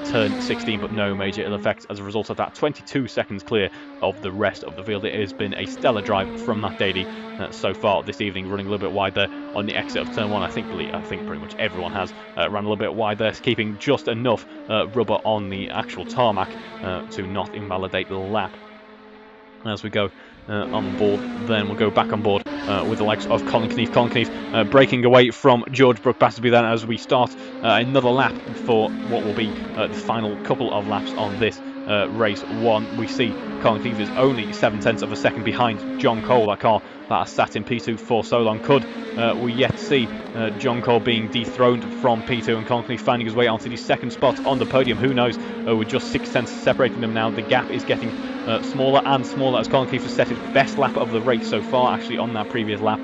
turn 16, but no major ill effects as a result of that. 22 seconds clear of the rest of the field. It has been a stellar drive from Matt Daley so far this evening, running a little bit wide there on the exit of turn 1. I think pretty much everyone has run a little bit wide there, keeping just enough rubber on the actual tarmac to not invalidate the lap. As we go on board, then we'll go back on board with the likes of Colin Knief. Colin Knief breaking away from George Battersby then as we start another lap for what will be the final couple of laps on this race 1. We see Colin Knief is only 0.7 of a second behind John Cole, that car that has sat in P2 for so long. Could we yet see John Cole being dethroned from P2 and Colin Knief finding his way onto the second spot on the podium? Who knows? With just 6 tenths separating them now, the gap is getting smaller and smaller as Colin Knief has set his best lap of the race so far, actually, on that previous lap.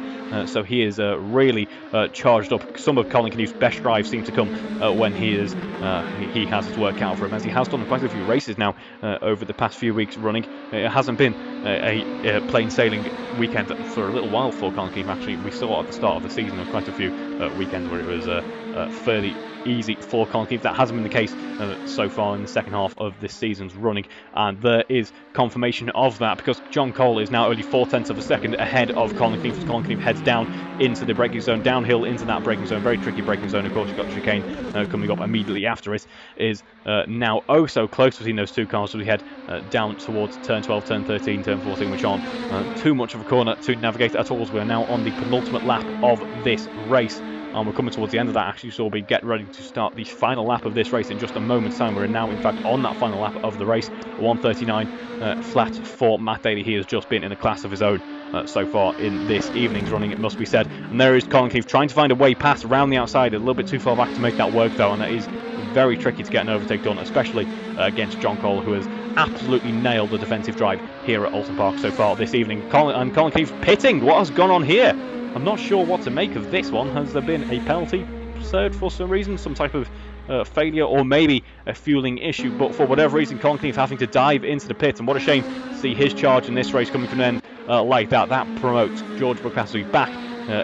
so he is really charged up. Some of Colin Caniff's best drives seem to come when he has his work out for him, as he has done quite a few races now over the past few weeks running. It hasn't been a plain sailing weekend for a little while for Colin Caniff. Actually, we saw at the start of the season quite a few weekends where it was fairly easy for Colin Caniff. That hasn't been the case so far in the second half of this season's running, and there is confirmation of that because John Cole is now only 0.4 of a second ahead of Colin Caniff as Colin Caniff heads down into the braking zone, downhill into that braking zone, very tricky braking zone. Of course, you've got the chicane coming up immediately after it. Is now oh so close between those two cars as we head down towards turn 12, turn 13, turn 14, which aren't too much of a corner to navigate at all, as we're now on the penultimate lap of this race. And we're coming towards the end of that actually, so we'll be getting ready to start the final lap of this race in just a moment's time. We're now in fact on that final lap of the race, 1:39 flat for Matt Daley. He has just been in a class of his own so far in this evening's running, it must be said. And there is Colin Caniff trying to find a way past around the outside, a little bit too far back to make that work though, and that is very tricky to get an overtake done, especially against John Cole, who has absolutely nailed the defensive drive here at Alton Park so far this evening. Colin Caniff pitting. What has gone on here? I'm not sure what to make of this one. Has there been a penalty served for some reason, some type of failure, or maybe a fueling issue? But for whatever reason, Colin Caniff having to dive into the pit, and what a shame to see his charge in this race coming to an end like that. That promotes George Brooksby back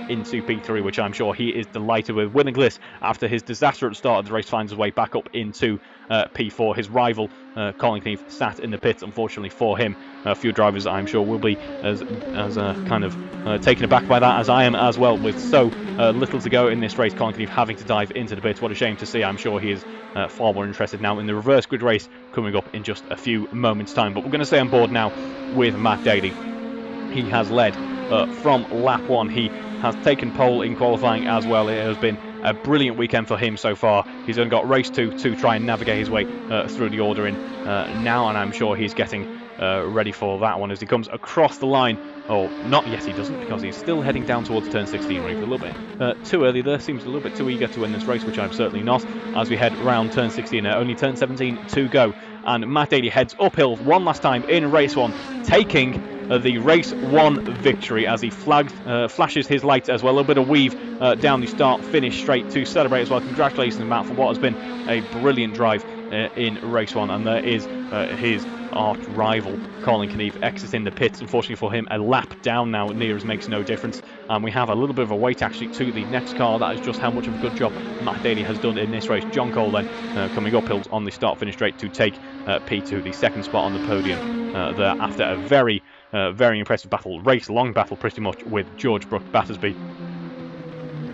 into P3, which I'm sure he is delighted with. Willingless, after his disaster at the start of the race, finds his way back up into P4. His rival, Colin Caniff, sat in the pits, unfortunately for him. A few drivers, I'm sure, will be as kind of taken aback by that, as I am as well, with so little to go in this race. Colin Caniff having to dive into the pits. What a shame to see. I'm sure he is far more interested now in the reverse grid race coming up in just a few moments' time. But we're going to stay on board now with Matt Daley. He has led from lap 1. He has taken pole in qualifying as well. It has been a brilliant weekend for him so far. He's only got race 2 to try and navigate his way through the order in now, and I'm sure he's getting ready for that one as he comes across the line. Oh, not yet, he doesn't, because he's still heading down towards turn 16, really, a little bit too early there. Seems a little bit too eager to win this race, which I'm certainly not, as we head round turn 16. Only turn 17 to go, and Matt Daley heads uphill one last time in race 1, taking the race 1 victory as he flashes his lights as well. A little bit of weave down the start finish straight to celebrate as well. Congratulations, Matt, for what has been a brilliant drive in race 1. And there is his arch rival Colin Caniff exiting the pits. Unfortunately for him, a lap down now. Nears makes no difference, and we have a little bit of a wait actually to the next car. That is just how much of a good job Matt Daley has done in this race. John Cole then coming uphills on the start finish straight to take P2, the second spot on the podium there, after a very impressive battle, race-long battle pretty much, with George Battersby.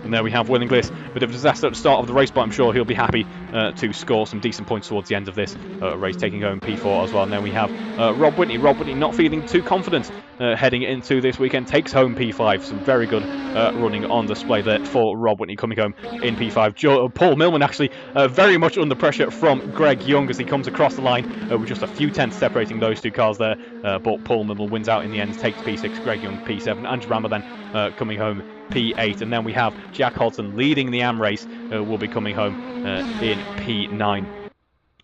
And there we have Willingless. Bit of a disaster at the start of the race, but I'm sure he'll be happy to score some decent points towards the end of this race, taking home P4 as well. And then we have Rob Whitney. Rob Whitney not feeling too confident heading into this weekend, takes home P5. Some very good running on display there for Rob Whitney, coming home in P5. Paul Millman actually very much under pressure from Greg Young as he comes across the line with just a few tenths separating those two cars there. But Paul Millman wins out in the end, takes P6, Greg Young P7, Andrew Bremer then coming home P8, and then we have Jack Hodson leading the AM race, will be coming home in P9.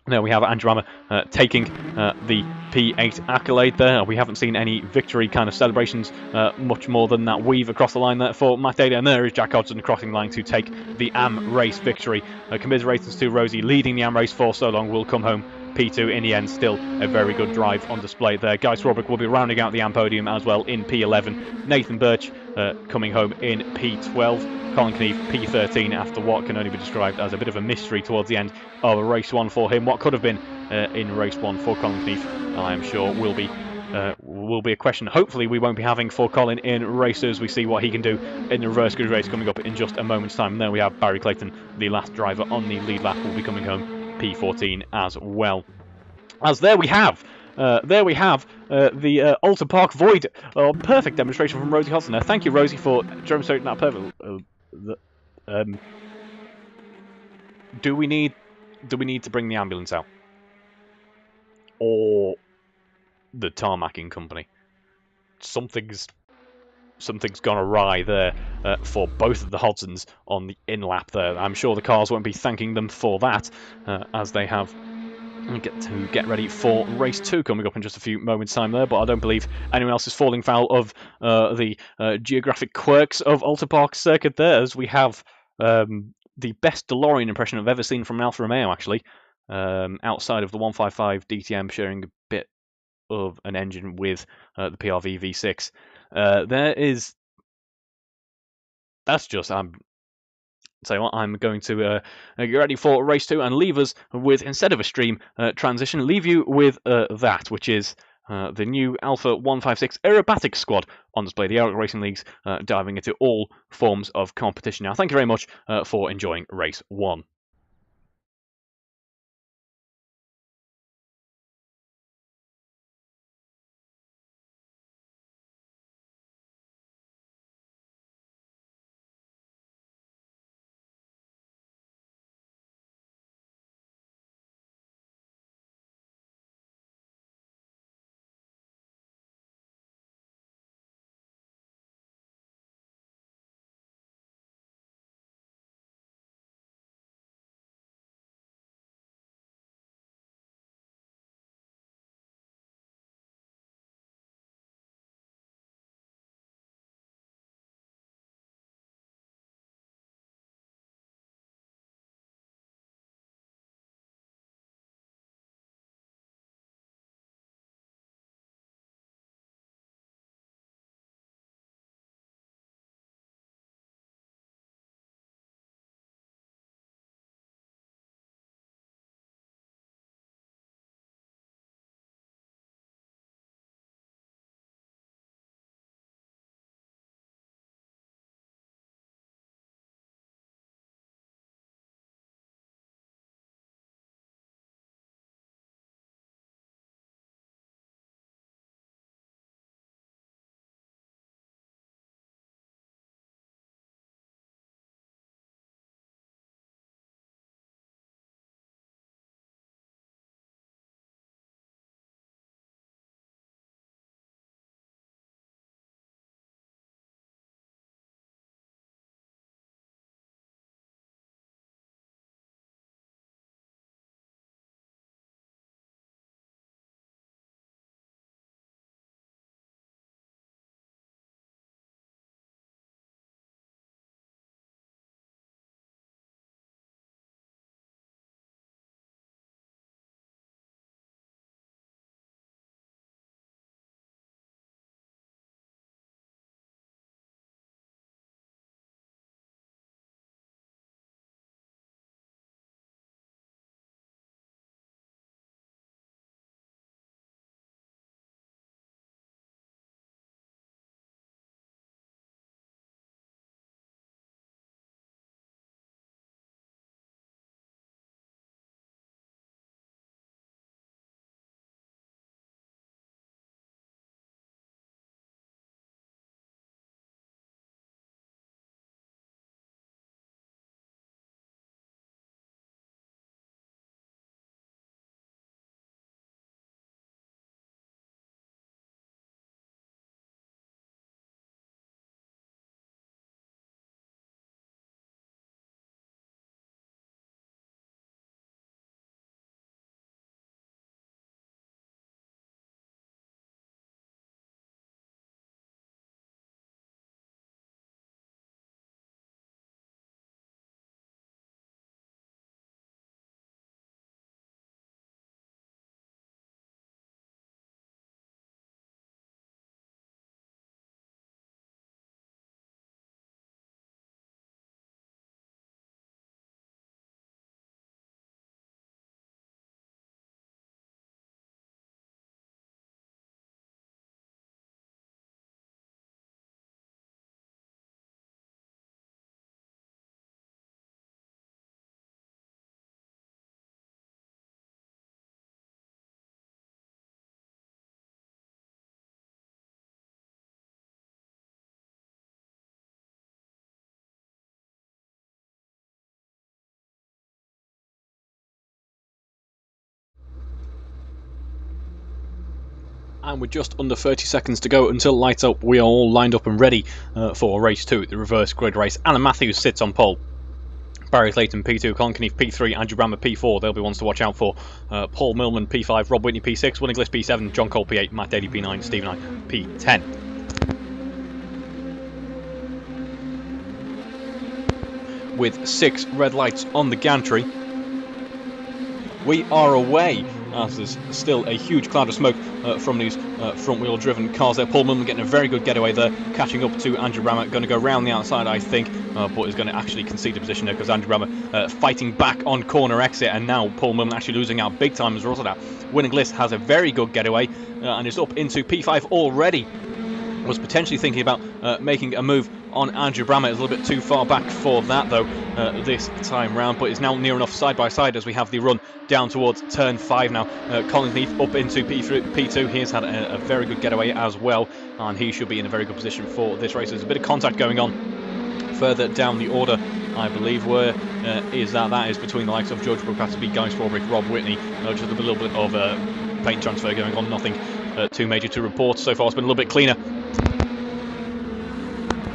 Now we have Andrew Bremer taking the P8 accolade there. We haven't seen any victory kind of celebrations, much more than that weave across the line there for Matt Daley, and there is Jack Hodson crossing the line to take the AM race victory. Commiserations to Rosie, leading the AM race for so long, will come home P2 in the end. Still a very good drive on display there. Guy Swarbrick will be rounding out the AM podium as well in P11. Nathan Birch coming home in P12. Colin Caniff P13 after what can only be described as a bit of a mystery towards the end of race 1 for him. What could have been in race 1 for Colin Caniff, I am sure will be a question hopefully we won't be having for Colin in races. We see what he can do in the reverse grid race coming up in just a moment's time. And then we have Barry Clayton, the last driver on the lead lap, will be coming home P14 as well. As there we have the Alton Park Void. Perfect demonstration from Rosie Hodson there. Thank you, Rosie, for demonstrating that perfect. Do we need to bring the ambulance out, or the tarmacking company? Something's gone awry there for both of the Hodsons on the in lap there. I'm sure the cars won't be thanking them for that, as they have And get ready for race 2 coming up in just a few moments' time there, but I don't believe anyone else is falling foul of the geographic quirks of Alta Park Circuit there, as we have the best DeLorean impression I've ever seen from an Alfa Romeo, actually, outside of the 155 DTM sharing a bit of an engine with the PRV V6. That's just... So I'm going to get ready for race 2 and leave us with, instead of a stream transition, leave you with that, which is the new Alpha 156 aerobatic squad on display. The AROC Racing Leagues diving into all forms of competition now. Thank you very much for enjoying race 1. And with just under 30 seconds to go until lights up, we are all lined up and ready for race 2, the reverse grid race. Anna Matthews sits on pole. Barry Clayton P2, Colin Keneath P3, Andrew Bremer P4. They'll be ones to watch out for. Paul Millman P5, Rob Whitney P6, Willing Bliss P7, John Cole P8, Matt Daley P9, Stephen I P10. With 6 red lights on the gantry, we are away, as there's still a huge cloud of smoke from these front-wheel driven cars there. Paul Millman getting a very good getaway there, catching up to Andrew Bremer, going to go round the outside I think, but is going to actually concede a position there because Andrew Bremer fighting back on corner exit, and now Paul Millman actually losing out big time as a result of that. Winning List has a very good getaway and is up into P5 already. Was potentially thinking about making a move on Andrew Bremer. It's a little bit too far back for that though this time round, but is now near enough side by side as we have the run down towards turn 5 now. Colin Keneath up into P2. He has had a very good getaway as well, and he should be in a very good position for this race. There's a bit of contact going on further down the order, I believe. Where is that? That is between the likes of George Brook-Battersby, Guy Swarbrick, Rob Whitney. Just a little bit of paint transfer going on. Nothing too major to report so far. It's been a little bit cleaner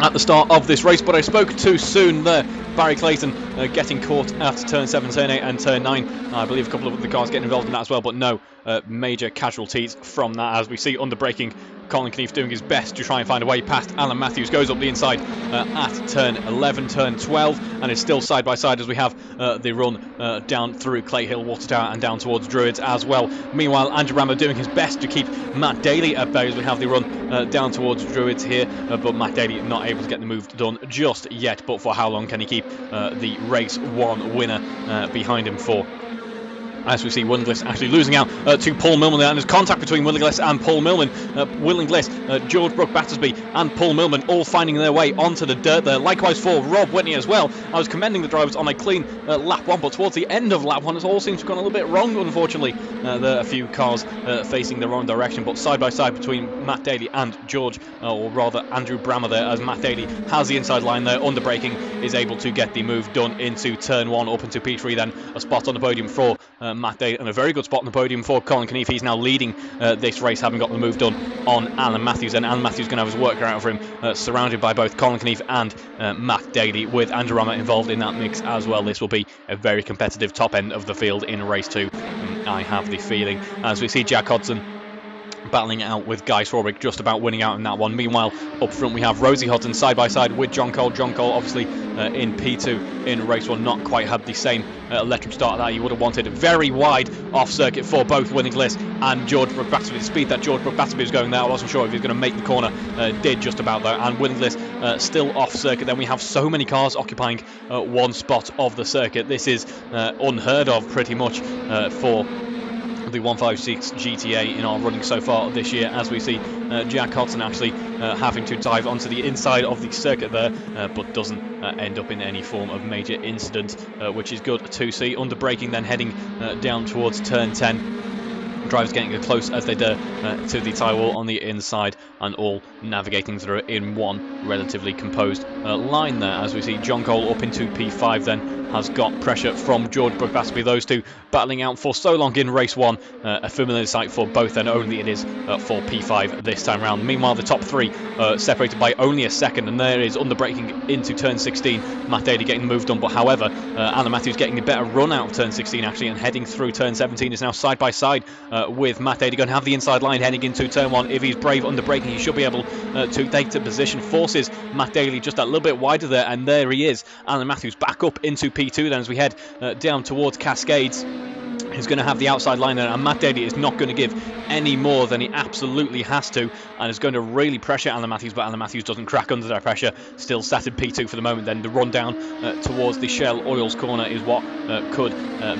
at the start of this race, but I spoke too soon there. Barry Clayton getting caught at turn 7, turn 8 and turn 9. I believe a couple of the cars getting involved in that as well, but no major casualties from that, as we see under braking Colin Keneath doing his best to try and find a way past Alan Matthews. Goes up the inside at turn 11, turn 12, and is still side by side as we have the run down through Clay Hill, Water Tower and down towards Druids as well. Meanwhile, Andrew Bremer doing his best to keep Matt Daley at bay as we have the run down towards Druids here, but Matt Daley not able to get the move done just yet. But for how long can he keep the race 1 winner behind him for? As we see Willingless actually losing out to Paul Millman there, and there's contact between Willingless and Paul Millman. Willingless, George Brook-Battersby and Paul Millman all finding their way onto the dirt there. Likewise for Rob Whitney as well. I was commending the drivers on a clean lap 1, but towards the end of lap 1 it all seems to have gone a little bit wrong, unfortunately. There are a few cars facing the wrong direction, but side by side between Matt Daley and George, or rather Andrew Bremer there, as Matt Daley has the inside line there, under braking, is able to get the move done into turn 1, up into P3, then a spot on the podium for Matt Daley, and a very good spot on the podium for Colin Keneath. He's now leading this race, having got the move done on Alan Matthews, and Alan Matthews going to have his work out for him, surrounded by both Colin Keneath and Matt Daley, with Andrew Bremer involved in that mix as well. This will be a very competitive top end of the field in race 2, I have the feeling, as we see Jack Hodson battling it out with Guy Swarbrick, just about winning out in that one. Meanwhile, up front we have Rosie Hodson side by side with John Cole. John Cole obviously in P2 in race 1, not quite had the same electric start that he would have wanted. Very wide off circuit for both Willingless and George Brook-Battersby. The speed that George Brook-Battersby was going there, I wasn't sure if he was going to make the corner. Did just about though, and Willingless still off circuit. Then we have so many cars occupying one spot of the circuit. This is unheard of pretty much for the 156 GTA in our running so far this year, as we see Jack Hodson actually having to dive onto the inside of the circuit there, but doesn't end up in any form of major incident, which is good to see. Under braking, then heading down towards turn 10. Drivers getting close as they dare to the tyre wall on the inside, and all navigating through it in one relatively composed line there, as we see John Cole up into P5 then has got pressure from George Brook-Battersby. Those two battling out for so long in race 1, a familiar sight for both, and only it is for P5 this time round. Meanwhile, the top 3 separated by only a second, and there is under braking into turn 16 Matt Daley getting the move done, but however Alan Matthews getting the better run out of turn 16 actually, and heading through turn 17 is now side by side with Matt Daley. Going to have the inside line heading into turn 1. If he's brave under braking, he should be able to take the position, forces Matt Daley just a little bit wider there, and there he is. Alan Matthews back up into P2 then as we head down towards Cascades. He's going to have the outside line there, and Matt Daley is not going to give any more than he absolutely has to, and is going to really pressure Alan Matthews, but Alan Matthews doesn't crack under that pressure, still sat in P2 for the moment. Then the run down towards the Shell Oils corner is what could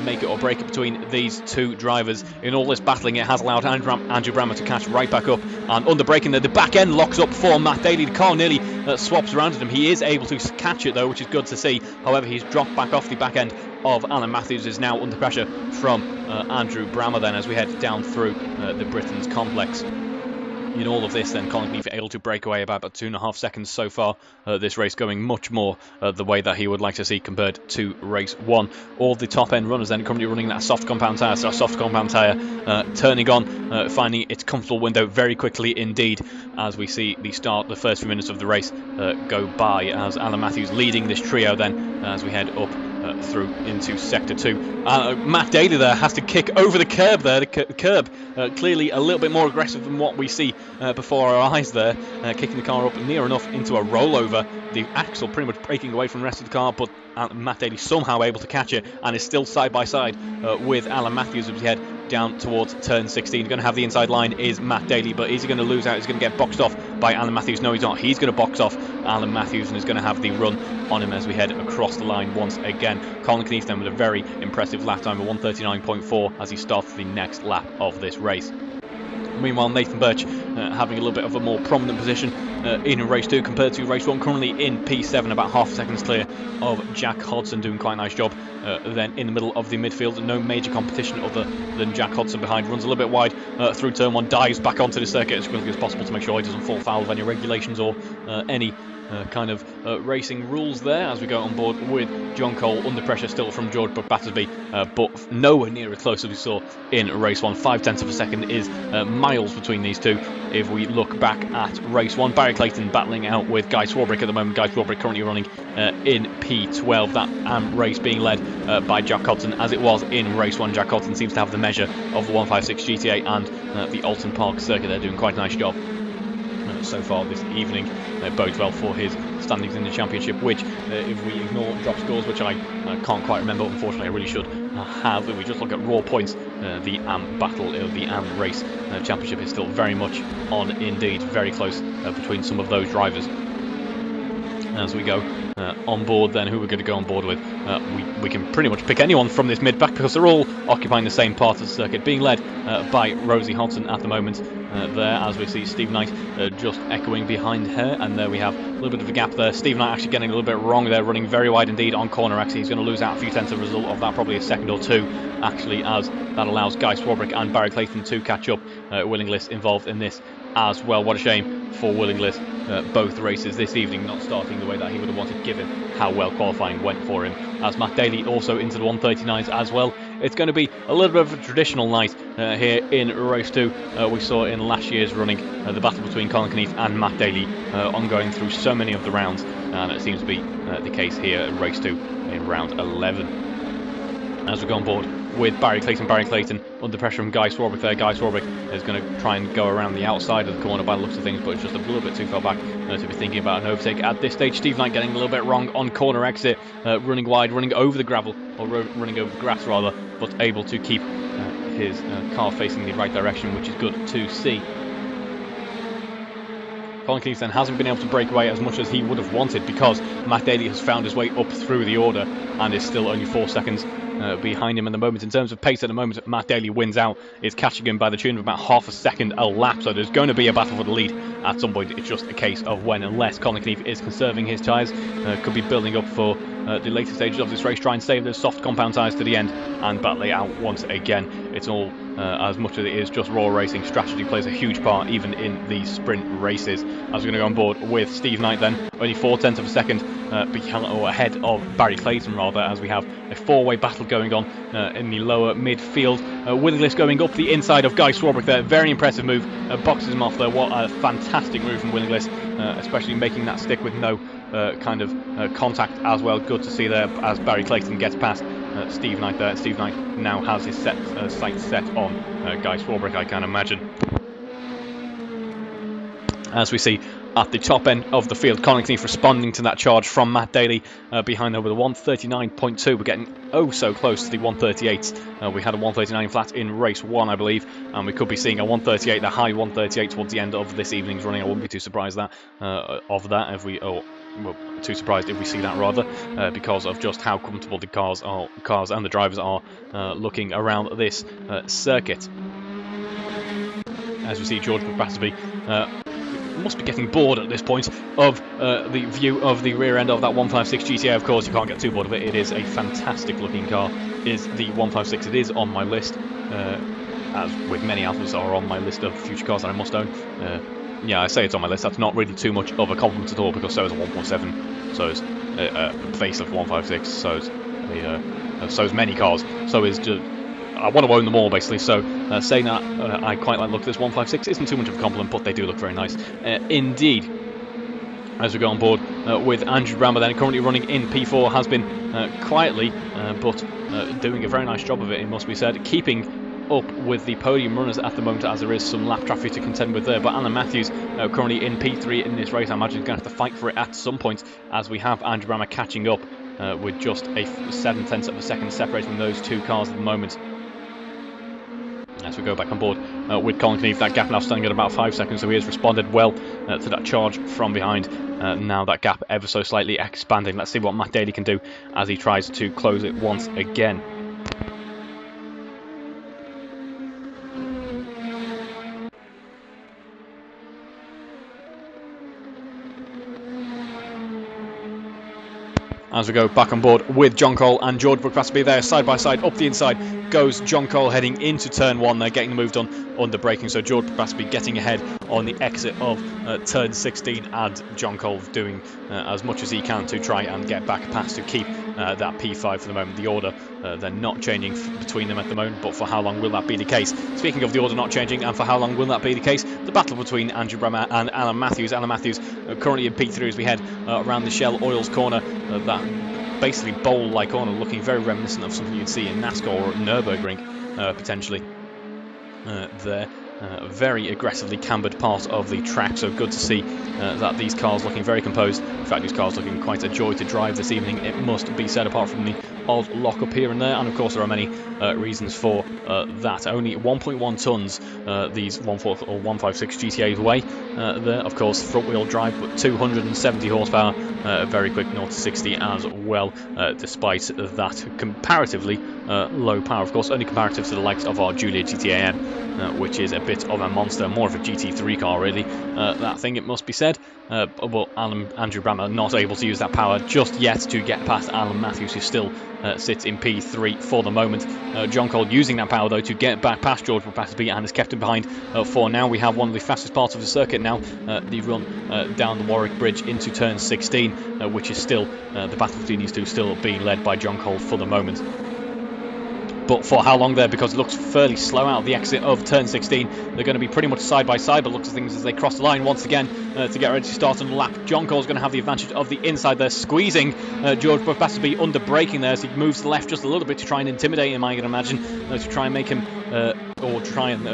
make it or break it between these two drivers. In all this battling, it has allowed Andrew Bremer to catch right back up, and under braking there, the back end locks up for Matt Daley. The car nearly swaps around at him. He is able to catch it though, which is good to see. However, he's dropped back off the back end of Alan Matthews, is now under pressure from Andrew Bremer then as we head down through the Britons complex. In all of this then, Colin Keneath able to break away about 2.5 seconds so far. This race going much more the way that he would like to see compared to race 1. All the top end runners then currently running that soft compound tyre, so that soft compound tyre turning on, finding its comfortable window very quickly indeed, as we see the first few minutes of the race go by, as Alan Matthews leading this trio then as we head up through into Sector 2. Matt Daley there has to kick over the curb there, clearly a little bit more aggressive than what we see before our eyes there, kicking the car up near enough into a rollover, the axle pretty much breaking away from the rest of the car, but Matt Daley somehow able to catch it and is still side by side with Alan Matthews as we head down towards turn 16. Going to have the inside line is Matt Daley, but is he going to lose out? Is he going to get boxed off by Alan Matthews? No, he's not. He's going to box off Alan Matthews and is going to have the run on him as we head across the line once again. Colin Keith then with a very impressive lap time of 1:39.4 as he starts the next lap of this race. Meanwhile, Nathan Birch having a little bit of a more prominent position in race 2 compared to race 1, currently in P7, about half a second clear of Jack Hodson, doing quite a nice job. Then in the middle of the midfield, no major competition other than Jack Hodson behind, runs a little bit wide through turn 1, dives back onto the circuit as quickly as possible to make sure he doesn't fall foul of any regulations or any kind of racing rules there, as we go on board with John Cole under pressure still from George Battersby, but nowhere near as close as we saw in race 1. 0.5 of a second is miles between these two. If we look back at race 1, Barry Clayton battling out with Guy Swarbrick at the moment. Guy Swarbrick currently running in P12. That race being led by Jack Hodson as it was in race 1. Jack Hodson seems to have the measure of the 156 GTA and the Alton Park circuit. They're doing quite a nice job so far this evening. Bodes well for his standings in the championship, which if we ignore drop scores, which I can't quite remember, unfortunately I really should have, if we just look at raw points, the battle of the race championship is still very much on, indeed very close between some of those drivers. As we go on board then, who we're going to go on board with, we can pretty much pick anyone from this mid-pack because they're all occupying the same part of the circuit, being led by Rosie Hodson at the moment there, as we see Steve Knight just echoing behind her, and there we have a little bit of a gap there. Steve Knight actually getting a little bit wrong there, running very wide indeed on corner exit. He's going to lose out a few tenths as a result of that, probably a second or two actually, as that allows Guy Swarbrick and Barry Clayton to catch up. Willingless involved in this as well. What a shame for Willingless, both races this evening not starting the way that he would have wanted, given how well qualifying went for him. As Matt Daley also into the 139s as well. It's going to be a little bit of a traditional night here in race 2. We saw in last year's running the battle between Colin Keith and Matt Daley ongoing through so many of the rounds, and it seems to be the case here in race 2 in round 11. As we go on board with Barry Clayton under pressure from Guy Swarbrick there. Guy Swarbrick is going to try and go around the outside of the corner by the looks of things, but it's just a little bit too far back to be thinking about an overtake at this stage. Steve Knight getting a little bit wrong on corner exit, running wide, running over the gravel, or running over the grass rather, but able to keep his car facing the right direction, which is good to see. Colin Keith then hasn't been able to break away as much as he would have wanted because Matt Daley has found his way up through the order and is still only 4 seconds behind him at the moment. In terms of pace at the moment, Matt Daley wins out, is catching him by the tune of about half a second a lap, so there's going to be a battle for the lead at some point. It's just a case of when, unless Colin Keith is conserving his tyres, could be building up for the later stages of this race, try and save those soft compound tyres to the end and battle it out once again. It's all as much as it is just raw racing. Strategy plays a huge part even in these sprint races. As we're going to go on board with Steve Knight then, only 0.4 of a second ahead of Barry Clayton rather, as we have a four-way battle going on in the lower midfield. Willingless going up the inside of Guy Swarbrick there, very impressive move, boxes him off there. What a fantastic move from Willingless, especially making that stick with no kind of contact as well. Good to see there as Barry Clayton gets past Steve Knight there. Steve Knight now has his sights set on Guy Swarbrick, I can imagine. As we see at the top end of the field, Colin Keith responding to that charge from Matt Daley behind over the 139.2. We're getting oh so close to the 138s. We had a 139 flat in race 1, I believe, and we could be seeing a 138, the high 138 towards the end of this evening's running. I wouldn't be too surprised of that if we well, too surprised if we see that rather, because of just how comfortable the cars and the drivers are looking around this circuit. As we see George Battersby must be getting bored at this point of the view of the rear end of that 156 GTA. Of course, you can't get too bored of it. It is a fantastic looking car. Is the 156. It is on my list, as with many Alphas are on my list of future cars that I must own. Yeah, I say it's on my list. That's not really too much of a compliment at all, because so is a 1.7, so is a facelift 156, so is many cars, so is just, I want to own them all basically. So saying that I quite like the look of this 156 isn't too much of a compliment, but they do look very nice indeed. as we go on board with Andrew Bremer, then currently running in P4, has been quietly but doing a very nice job of it, it must be said, keeping up with the podium runners at the moment, as there is some lap traffic to contend with there. But Alan Matthews currently in P3 in this race. I imagine he's going to have to fight for it at some point, as we have Andrew Bremer catching up with just a 7/10 of a second separating those two cars at the moment. As we go back on board with Conclusive, that gap now standing at about 5 seconds, so he has responded well to that charge from behind. Now that gap ever so slightly expanding. Let's see what Matt Daley can do as he tries to close it once again. As we go back on board with John Cole and George Brook-Basby there, side by side, up the inside goes John Cole, heading into turn 1 there, getting the move done under braking. So George Brook-Basby getting ahead on the exit of turn 16, and John Cole doing as much as he can to try and get back past to keep that P5 for the moment. The order, they're not changing between them at the moment, but for how long will that be the case? Speaking of the order not changing, and for how long will that be the case, the battle between Andrew Bremer and Alan Matthews. Alan Matthews currently in P3 as we head around the Shell Oils corner, that basically bowl-like corner, looking very reminiscent of something you'd see in NASCAR or at Nürburgring, potentially. There, very aggressively cambered part of the track, so good to see that these cars looking very composed. In fact, these cars looking quite a joy to drive this evening, it must be said, apart from the odd lock-up here and there, and of course there are many reasons for that. Only 1.1 tonnes these 156 GTAs weigh. There, of course, front-wheel drive, but 270 horsepower, very quick 0 to 60 as well, despite that comparatively low power. Of course, only comparative to the likes of our Giulia GTAN, which is a bit of a monster, more of a GT3 car really, that thing, it must be said. But Andrew Bremer not able to use that power just yet to get past Alan Matthews, who still sits in P3 for the moment. John Cole using that power though to get back past George Brook-Basby and has kept him behind for now. We have one of the fastest parts of the circuit now, the run down the Warwick Bridge into turn 16, which is still the battle between these two, still being led by John Cole for the moment. But for how long there, because it looks fairly slow out of the exit of turn 16. They're going to be pretty much side by side, but looks at things as they cross the line once again to get ready to start on the lap. John Cole's going to have the advantage of the inside there, squeezing George Brook-Basby under braking there as he moves to the left just a little bit to try and intimidate him, I can imagine, to try and make him, or try and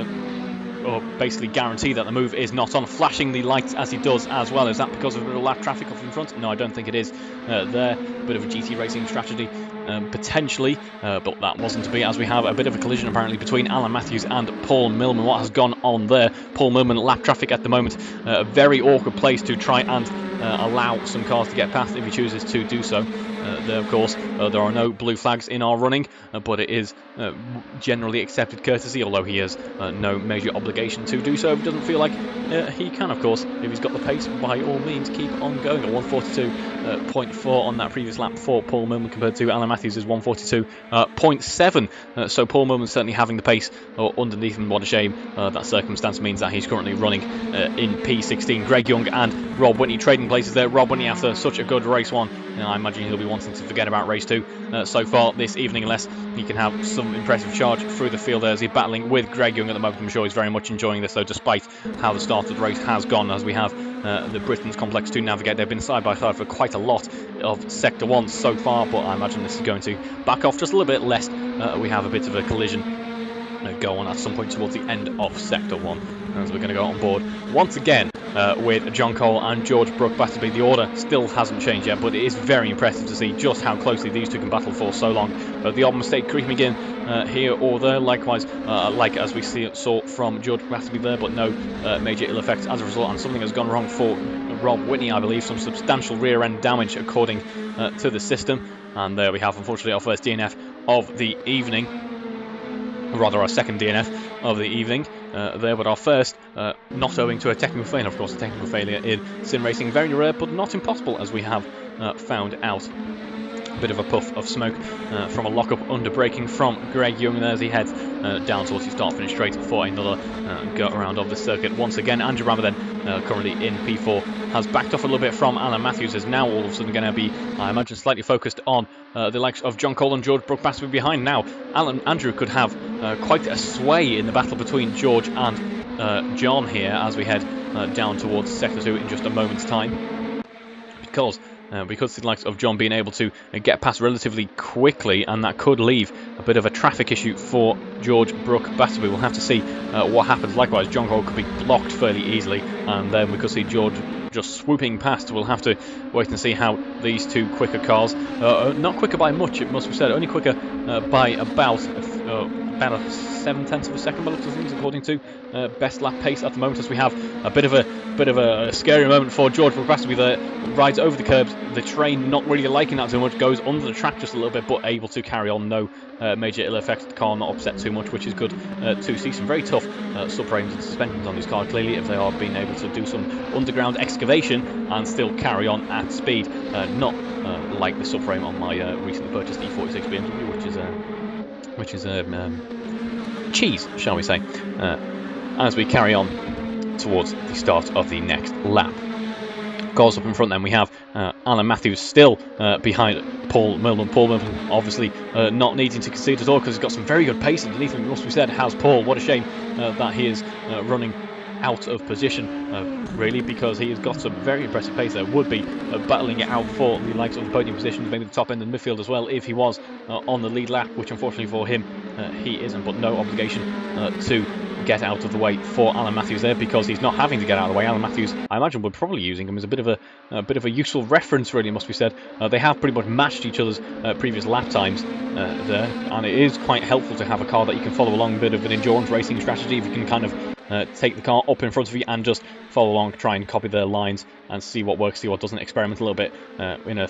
or basically guarantee that the move is not on, flashing the lights as he does as well. Is that because of a bit of lap traffic up in front? No, I don't think it is. There, bit of a GT racing strategy, potentially, but that wasn't to be, as we have a bit of a collision apparently between Alan Matthews and Paul Millman. What has gone on there? Paul Millman lap traffic at the moment, a very awkward place to try and allow some cars to get past if he chooses to do so. There, of course, there are no blue flags in our running, but it is generally accepted courtesy, although he has no major obligation to do so if it doesn't feel like he can, of course. If he's got the pace, by all means, keep on going. At 142.4 on that previous lap for Paul Millman compared to Alan Matthews is 142.7. So Paul Millman certainly having the pace underneath him. What a shame. That circumstance means that he's currently running in P16. Greg Young and Rob Whitney trading places there. Rob Whitney after such a good race 1. I imagine he'll be wanting to forget about race 2 so far this evening, unless he can have some impressive charge through the field there as he's battling with Greg Young at the moment. I'm sure he's very much enjoying this though, despite how the start of the race has gone, as we have the Britain's complex to navigate. They've been side by side for quite a lot of Sector 1 so far, but I imagine this is going to back off just a little bit, lest we have a bit of a collision go on at some point towards the end of Sector 1. As we're going to go on board once again with John Cole and George Brook-Basby. The order still hasn't changed yet, but it is very impressive to see just how closely these two can battle for so long. The odd mistake creeping in here or there, likewise, like as we saw from George Brook-Basby there, but no major ill effects as a result, and something has gone wrong for Rob Whitney, I believe, some substantial rear end damage according to the system. And there we have, unfortunately, our first DNF of the evening. Rather, our second DNF of the evening there, but our first not owing to a technical failure. Of course, a technical failure in sim racing, very rare but not impossible, as we have found out. A bit of a puff of smoke from a lock-up under braking from Greg Young there as he heads down towards the start-finish straight for another go around of the circuit. Once again, Andrew Bremer then, currently in P4, has backed off a little bit from Alan Matthews, is now all of a sudden going to be, I imagine, slightly focused on the likes of John Cole and George Brook-Basby behind. Now, Andrew could have quite a sway in the battle between George and John here as we head down towards Sector 2 in just a moment's time. because the likes of John being able to get past relatively quickly, and that could leave a bit of a traffic issue for George Brook Batterby. We'll have to see what happens. Likewise, John Cole could be blocked fairly easily, and then we could see George just swooping past. We'll have to wait and see how these two quicker cars, not quicker by much, it must be said, only quicker by about a 7/10 of a second by the looks of things, according to best lap pace at the moment, as we have a bit of a scary moment for George Brook Batterby there. Rides over the curbs, the train not really liking that too much, goes under the track just a little bit, but able to carry on. No major ill effects. The car not upset too much, which is good to see. Some very tough subframes and suspensions on this car, clearly, if they are being able to do some underground excavation and still carry on at speed. Not like the subframe on my recently purchased E46 BMW, which is cheese, shall we say, as we carry on towards the start of the next lap. Cars up in front, then we have Alan Matthews still behind Paul Milman. Paul Milman obviously not needing to concede at all, because he's got some very good pace underneath him. It must be said, has Paul. What a shame that he is running out of position, really, because he has got some very impressive pace there. Would be battling it out for the likes of the podium positions, maybe the top end of the midfield as well, if he was on the lead lap, which unfortunately for him he isn't. But no obligation to get out of the way for Alan Matthews there, because he's not having to get out of the way. Alan Matthews, I imagine, we're probably using him as a bit of a useful reference, really, it must be said. They have pretty much matched each other's previous lap times there, and it is quite helpful to have a car that you can follow along, a bit of an endurance racing strategy, if you can kind of take the car up in front of you and just follow along, try and copy their lines and see what works, see what doesn't, experiment a little bit in a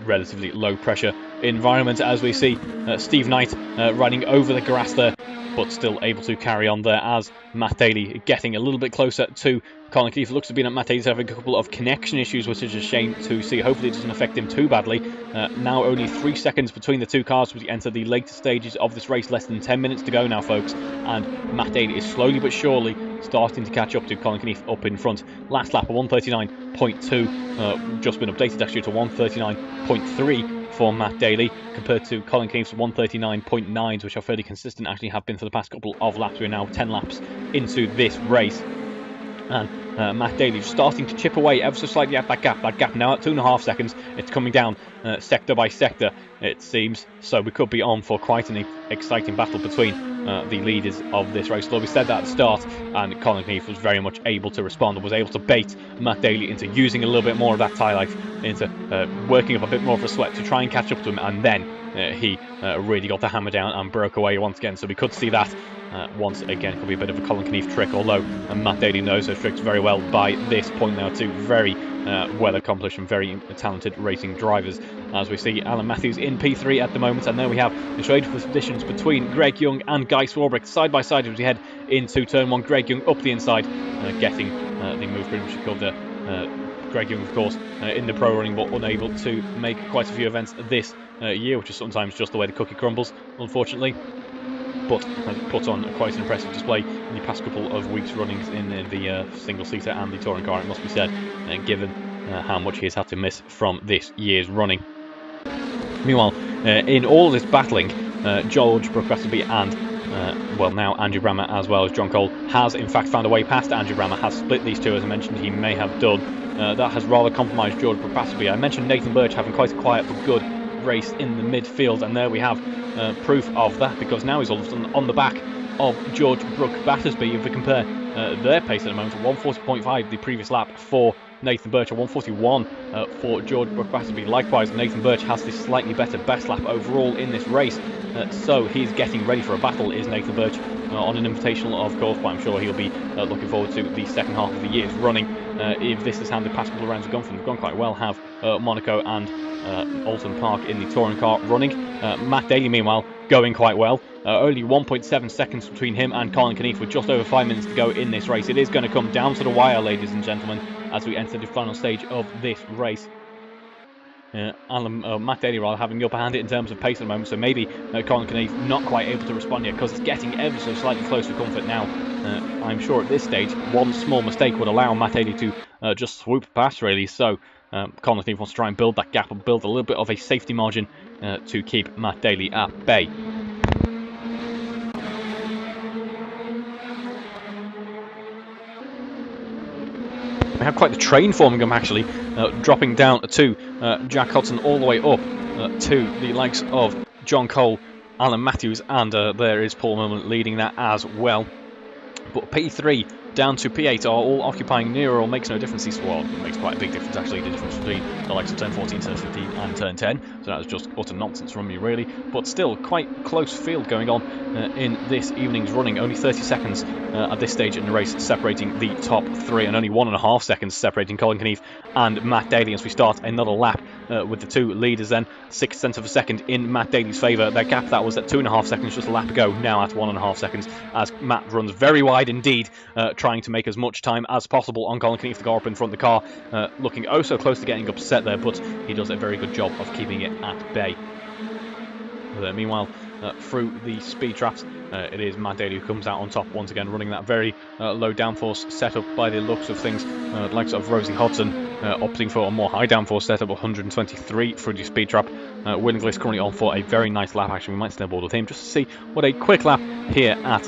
relatively low pressure environment, as we see Steve Knight riding over the grass there, but still able to carry on there, as Matt Daley getting a little bit closer to Colin Keefe. Looks to be that Matt Daley's having a couple of connection issues, which is a shame to see. Hopefully it doesn't affect him too badly. Now only 3 seconds between the two cars as we enter the later stages of this race. Less than 10 minutes to go now, folks, and Matt Daley is slowly but surely starting to catch up to Colin Keefe up in front. Last lap, a 1:39.2, just been updated actually to 1:39.3 for Matt Daley, compared to Colin Keefe's 1:39.9s, which are fairly consistent, actually have been for the past couple of laps. We're now 10 laps into this race, and Matt Daley starting to chip away ever so slightly at that gap now at 2.5 seconds. It's coming down sector by sector, it seems, so we could be on for quite an exciting battle between the leaders of this race. Although we said that at the start, and Colin Keefe was very much able to respond and was able to bait Matt Daley into using a little bit more of that tyre life, into working up a bit more of a sweat to try and catch up to him, and then he really got the hammer down and broke away once again. So we could see that once again. Could be a bit of a Colin Keefe trick, although Matt Daley knows those tricks very well by this point now. Two very well accomplished and very talented racing drivers, as we see Alan Matthews in P3 at the moment, and then we have the trade for positions between Greg Young and Guy Swarbrick side by side as we head into turn 1. Greg Young up the inside, getting the move pretty much called the Greg Young, of course, in the pro running, but unable to make quite a few events this year, which is sometimes just the way the cookie crumbles, unfortunately. But has put on quite an impressive display in the past couple of weeks' runnings in the single-seater and the touring car, it must be said, given how much he has had to miss from this year's running. Meanwhile, in all this battling, George Brook Batterby and well, now Andrew Bremer, as well as John Cole, has in fact found a way past Andrew Bremer, has split these two, as I mentioned he may have done. That has rather compromised George Brook Batterby. I mentioned Nathan Birch having quite a quiet but good race in the midfield, and there we have proof of that, because now he's all of a sudden on the back of George Brook Battersby. If we compare their pace at the moment, 1:40.5 the previous lap for Nathan Birch, 1:41 for George Brook Battersby. Likewise, Nathan Birch has this slightly better best lap overall in this race, so he's getting ready for a battle, is Nathan Birch, on an invitational, of course, but I'm sure he'll be looking forward to the second half of the year's running. If this is how the past couple of rounds have gone for them, they've gone quite well, have Monaco and Alton Park in the touring car running. Matt Daley, meanwhile, going quite well. Only 1.7 seconds between him and Colin Keefe, with just over 5 minutes to go in this race. It is going to come down to the wire, ladies and gentlemen, as we enter the final stage of this race. Matt Daley rather having the upper hand in terms of pace at the moment, so maybe Colin Keefe not quite able to respond yet, because it's getting ever so slightly close to comfort now. I'm sure at this stage one small mistake would allow Matt Daley to just swoop past, really, so Colin Keefe wants to try and build that gap and build a little bit of a safety margin to keep Matt Daley at bay. We had quite the train forming up actually, dropping down to Jack Hodson all the way up to the likes of John Cole, Alan Matthews, and there is Paul Millman leading that as well. But P3 down to P8 are all occupying near or makes no difference. Well, it makes quite a big difference actually, the difference between the likes of turn 14, turn 15 and turn 10. So that was just utter nonsense from me really. But still, quite close field going on in this evening's running. Only 30 seconds at this stage in the race separating the top three, and only 1.5 seconds separating Colin Keneath and Matt Daley as we start another lap with the two leaders then. 0.6 of a second in Matt Daley's favour. Their gap that was at 2.5 seconds just a lap ago, now at 1.5 seconds as Matt runs very wide indeed, trying to make as much time as possible on Colin Keneath to go up in front of the car, looking oh so close to getting upset there, but he does a very good job of keeping it at bay. Meanwhile, through the speed traps, it is Matt Daley who comes out on top once again, running that very low downforce setup by the looks of things. The likes of Rosie Hodson opting for a more high downforce setup, 123 through the speed trap. Wingless currently on for a very nice lap actually. We might snowboard with him just to see what a quick lap here at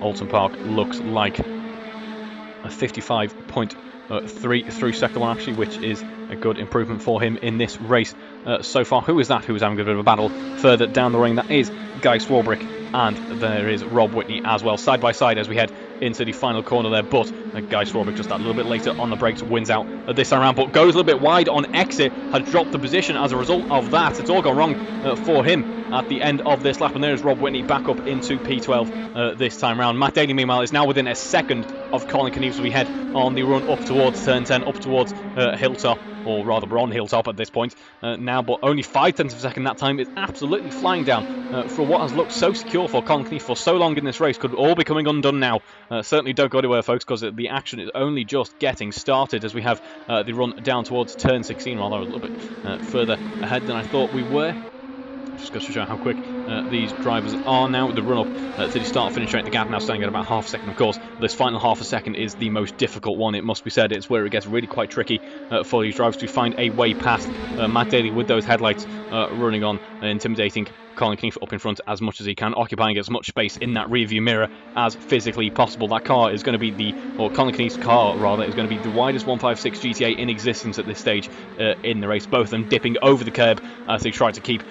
Alton Park looks like. A 55.3 through sector one actually, which is a good improvement for him in this race so far. Who is that who is having a bit of a battle further down the ring? That is Guy Swarbrick, and there is Rob Whitney as well, side by side as we head into the final corner there. But Guy Swarbrick just that little bit later on the brakes, wins out this time around, but goes a little bit wide on exit, has dropped the position as a result of that. It's all gone wrong for him at the end of this lap, and there's Rob Whitney back up into P12 this time round. Matt Daley meanwhile is now within a second of Colin Keneath as we head on the run up towards turn 10, up towards Hilltop, or rather we're on Hilltop at this point now, but only 0.5 of a second that time. Is absolutely flying down for what has looked so secure for Colin Keneath for so long in this race. Could all be coming undone now. Certainly don't go anywhere folks, because the action is only just getting started as we have the run down towards turn 16, rather a little bit further ahead than I thought we were. Just goes to show how quick these drivers are now. The run up to the start finish rate, the gap now standing at about half a second. Of course, this final half a second is the most difficult one, it must be said. It's where it gets really quite tricky for these drivers to find a way past Matt Daley with those headlights running on, intimidating Colin Keneath up in front as much as he can, occupying as much space in that rear view mirror as physically possible. That car is going to be Colin Keneath's car rather, is going to be the widest 156 GTA in existence at this stage in the race. Both of them dipping over the curb as they try to keep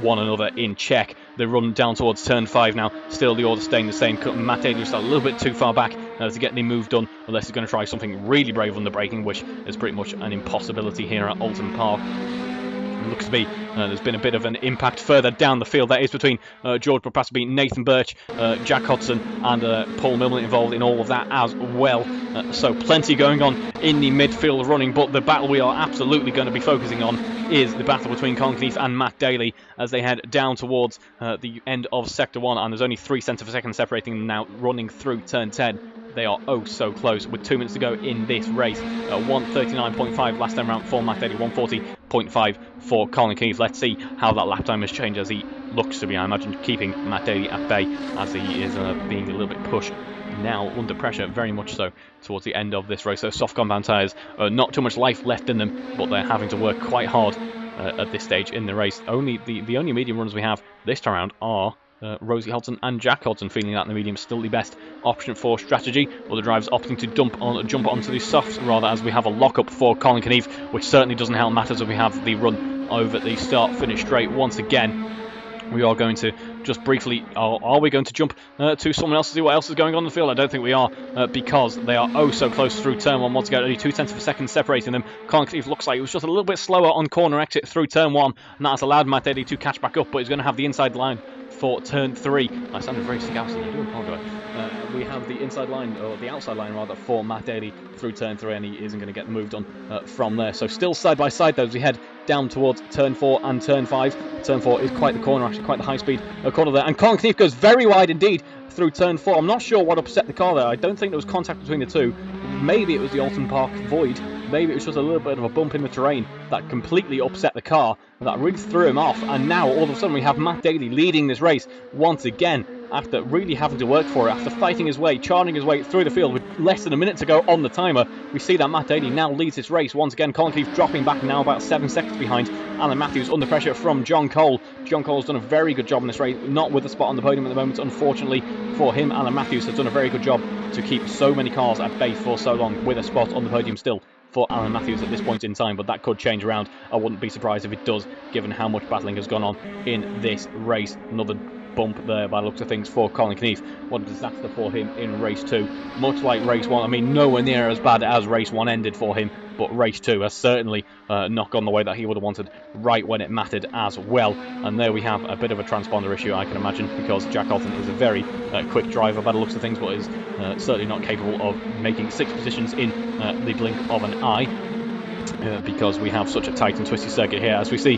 one another in check. They run down towards turn 5 now, still the order staying the same. Matt Daley just a little bit too far back to get any move done, unless he's going to try something really brave on the braking, which is pretty much an impossibility here at Alton Park. It looks to be there's been a bit of an impact further down the field. That is between George Brapasby, Nathan Birch, Jack Hodson and Paul Millman involved in all of that as well. So plenty going on in the midfield running, but the battle we are absolutely going to be focusing on is the battle between Colin Keneath and Matt Daley as they head down towards the end of Sector 1, and there's only 0.3 of a second separating them now, running through turn 10. They are oh so close with 2 minutes to go in this race. 1:39.5 last time round for Matt Daley, 1:40.5 for Colin Keneath. Let's see how that lap time has changed as he looks to be, I imagine, keeping Matt Daley at bay as he is being a little bit pushed now under pressure, very much so, towards the end of this race. So soft compound tyres, not too much life left in them, but they're having to work quite hard at this stage in the race. The only medium runners we have this time around are Rosie Hodson and Jack Hodson, feeling that the medium is still the best option for strategy. Other drivers opting to jump onto the softs rather, as we have a lockup for Colin Keneath, which certainly doesn't help matters as we have the run over the start-finish straight once again. We are going to just briefly, are we going to jump to someone else to see what else is going on in the field? I don't think we are, because they are oh so close through turn 1 once again, only 0.2 of a second separating them. Colin Keneath looks like he was just a little bit slower on corner exit through turn 1, and that has allowed Matt Daley to catch back up, but he's going to have the inside line for turn 3. I sounded very Scousing, I do apologise. We have the inside line, or the outside line rather, for Matt Daley through turn 3, and he isn't going to get moved on from there. So still side by side though as we head down towards turn 4 and turn 5. Turn 4 is quite the corner, actually quite the high speed corner there, and Colin Keneath goes very wide indeed through turn 4. I'm not sure what upset the car there. I don't think there was contact between the two. Maybe it was the Alton Park void maybe it was just a little bit of a bump in the terrain that completely upset the car, that really threw him off, and now all of a sudden we have Matt Daley leading this race once again, after really having to work for it, after fighting his way, charging his way through the field with less than a minute to go on the timer. We see that Matt Daley now leads this race once again. Conclusive dropping back now about 7 seconds behind Alan Matthews, under pressure from John Cole. John Cole's done a very good job in this race, not with a spot on the podium at the moment, unfortunately for him. Alan Matthews has done a very good job to keep so many cars at bay for so long, with a spot on the podium still for Alan Matthews at this point in time, but that could change around. I wouldn't be surprised if it does, given how much battling has gone on in this race. Another bump there by the looks of things for Colin Knief. What a disaster for him in race 2. Much like race 1, I mean, nowhere near as bad as race 1 ended for him, but race 2 has certainly not gone the way that he would have wanted right when it mattered as well. And there we have a bit of a transponder issue, I can imagine, because Jack Alton is a very quick driver by the looks of things, but is certainly not capable of making 6 positions in the blink of an eye. Because we have such a tight and twisty circuit here. As we see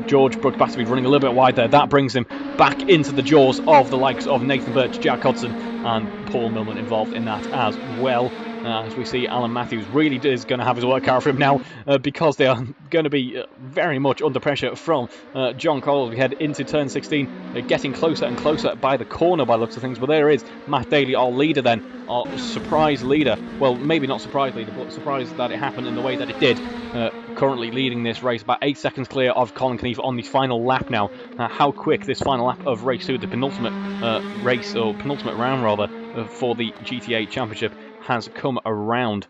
George Brooks Batterby running a little bit wide there, that brings him back into the jaws of the likes of Nathan Birch, Jack Hodson and Paul Millman involved in that as well. As we see, Alan Matthews really is going to have his work cut out for him now, because they are going to be very much under pressure from John Cole as we head into turn 16, getting closer and closer by the corner by the looks of things. But there is Matt Daley, our leader then, our surprise leader. Well, maybe not surprise leader, but surprised that it happened in the way that it did. Currently leading this race, about 8 seconds clear of Colin Knief on the final lap now. How quick this final lap of race 2, the penultimate race, or penultimate round rather, for the GTA Championship has come around.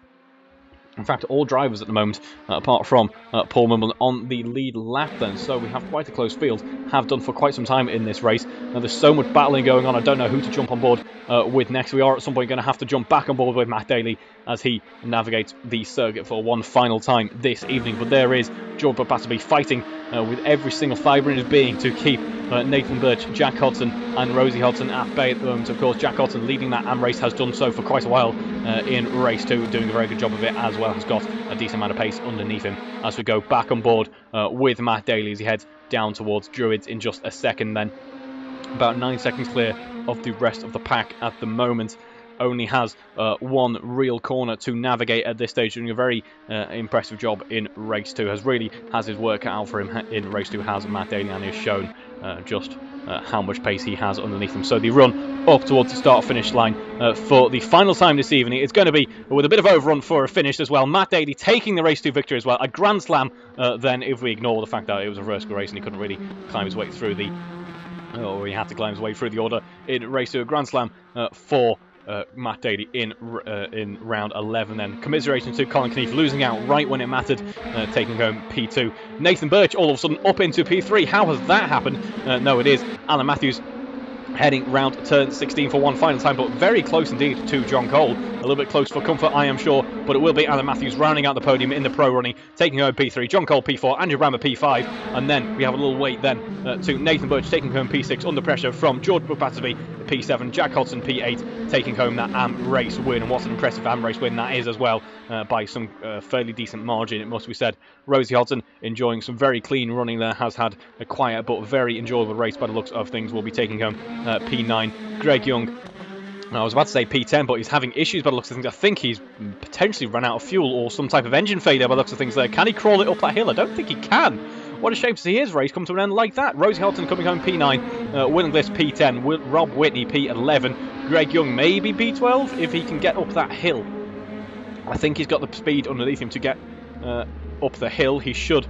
In fact, all drivers at the moment, apart from Paul Millman, on the lead lap then. So we have quite a close field, have done for quite some time in this race. Now there's so much battling going on, I don't know who to jump on board with next. We are at some point going to have to jump back on board with Matt Daley as he navigates the circuit for one final time this evening. But there is George Batterby fighting with every single fibre in his being to keep Nathan Birch, Jack Hodson and Rosie Hodson at bay at the moment. Of course, Jack Hodson leading that AM race, has done so for quite a while in race 2, doing a very good job of it as well. Has got a decent amount of pace underneath him as we go back on board with Matt Daley as he heads down towards Druids in just a second then. About 9 seconds clear of the rest of the pack at the moment. Only has one real corner to navigate at this stage, doing a very impressive job in race 2. Has his work cut out for him in race 2, has Matt Daley, and he has shown just how much pace he has underneath him. So the run up towards the start-finish line for the final time this evening, it's going to be with a bit of overrun for a finish as well. Matt Daley taking the race 2 victory as well. A grand slam then, if we ignore the fact that it was a vertical race and he couldn't really climb his way through the... he had to climb his way through the order in race 2. A grand slam for Matt Daley in round 11 then. Commiserations to Colin Knief, losing out right when it mattered, taking home P2. Nathan Birch all of a sudden up into P3. How has that happened? No, it is Alan Matthews heading round turn 16 for one final time, but very close indeed to John Cole. A little bit close for comfort, I am sure, but it will be Alan Matthews rounding out the podium in the pro running, taking home P3, John Cole P4, Andrew Bremer P5, and then we have a little wait then to Nathan Birch taking home P6 under pressure from George Batterby P7, Jack Hodson P8, taking home that AM race win. And what an impressive AM race win that is as well, by some fairly decent margin, it must be said. Rosie Hodson enjoying some very clean running there, has had a quiet but very enjoyable race by the looks of things, will be taking home P9. Greg Young, I was about to say P10, but he's having issues by the looks of things. I think he's potentially run out of fuel or some type of engine failure by the looks of things there. Can he crawl it up that hill? I don't think he can. What a shame to see his race come to an end like that. Rosie Hodson coming home P9, Will Inglis P10, Rob Whitney P11, Greg Young maybe P12 if he can get up that hill. I think he's got the speed underneath him to get up the hill. He should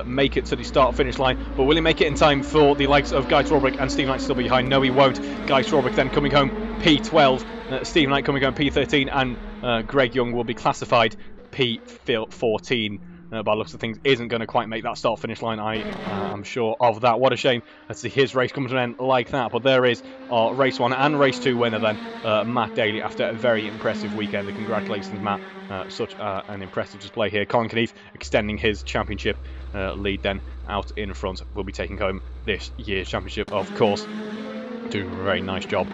make it to the start-finish line, but will he make it in time for the likes of Guy Strawbrick and Steve Knight still behind? No, he won't. Guy Strawbrick then coming home P12, Steve Knight coming home P13, and Greg Young will be classified P14. By the looks of things, isn't going to quite make that start-finish line. I am sure of that. What a shame to see his race come to an end like that. But there is our race 1 and race 2 winner then, Matt Daley, after a very impressive weekend. Congratulations, Matt. Such an impressive display here. Colin Knief extending his championship lead then out in front. Will be taking home this year's championship, of course. Doing a very nice job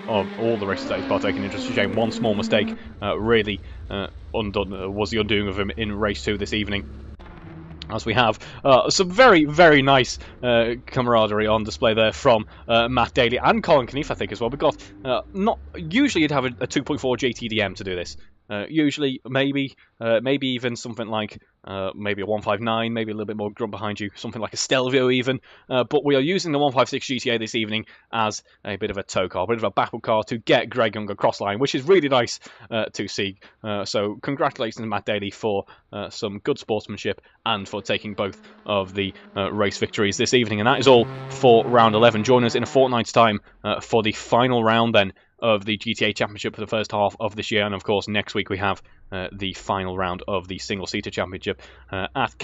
of all the races that he's partaking in. Just a shame one small mistake really was the undoing of him in race 2 this evening. As we have some very, very nice camaraderie on display there from Matt Daley and Colin Knief, I think, as well. We've got, not usually you'd have a 2.4 JTDM to do this. Usually, maybe even something like maybe a 159, maybe a little bit more grunt behind you, something like a Stelvio even. But we are using the 156 GTA this evening as a bit of a tow car, a bit of a backup car to get Greg Young across line, which is really nice to see. So congratulations, Matt Daley, for some good sportsmanship and for taking both of the race victories this evening. And that is all for round 11. Join us in a fortnight's time for the final round then of the GTA Championship for the first half of this year. And of course, next week we have the final round of the single-seater championship at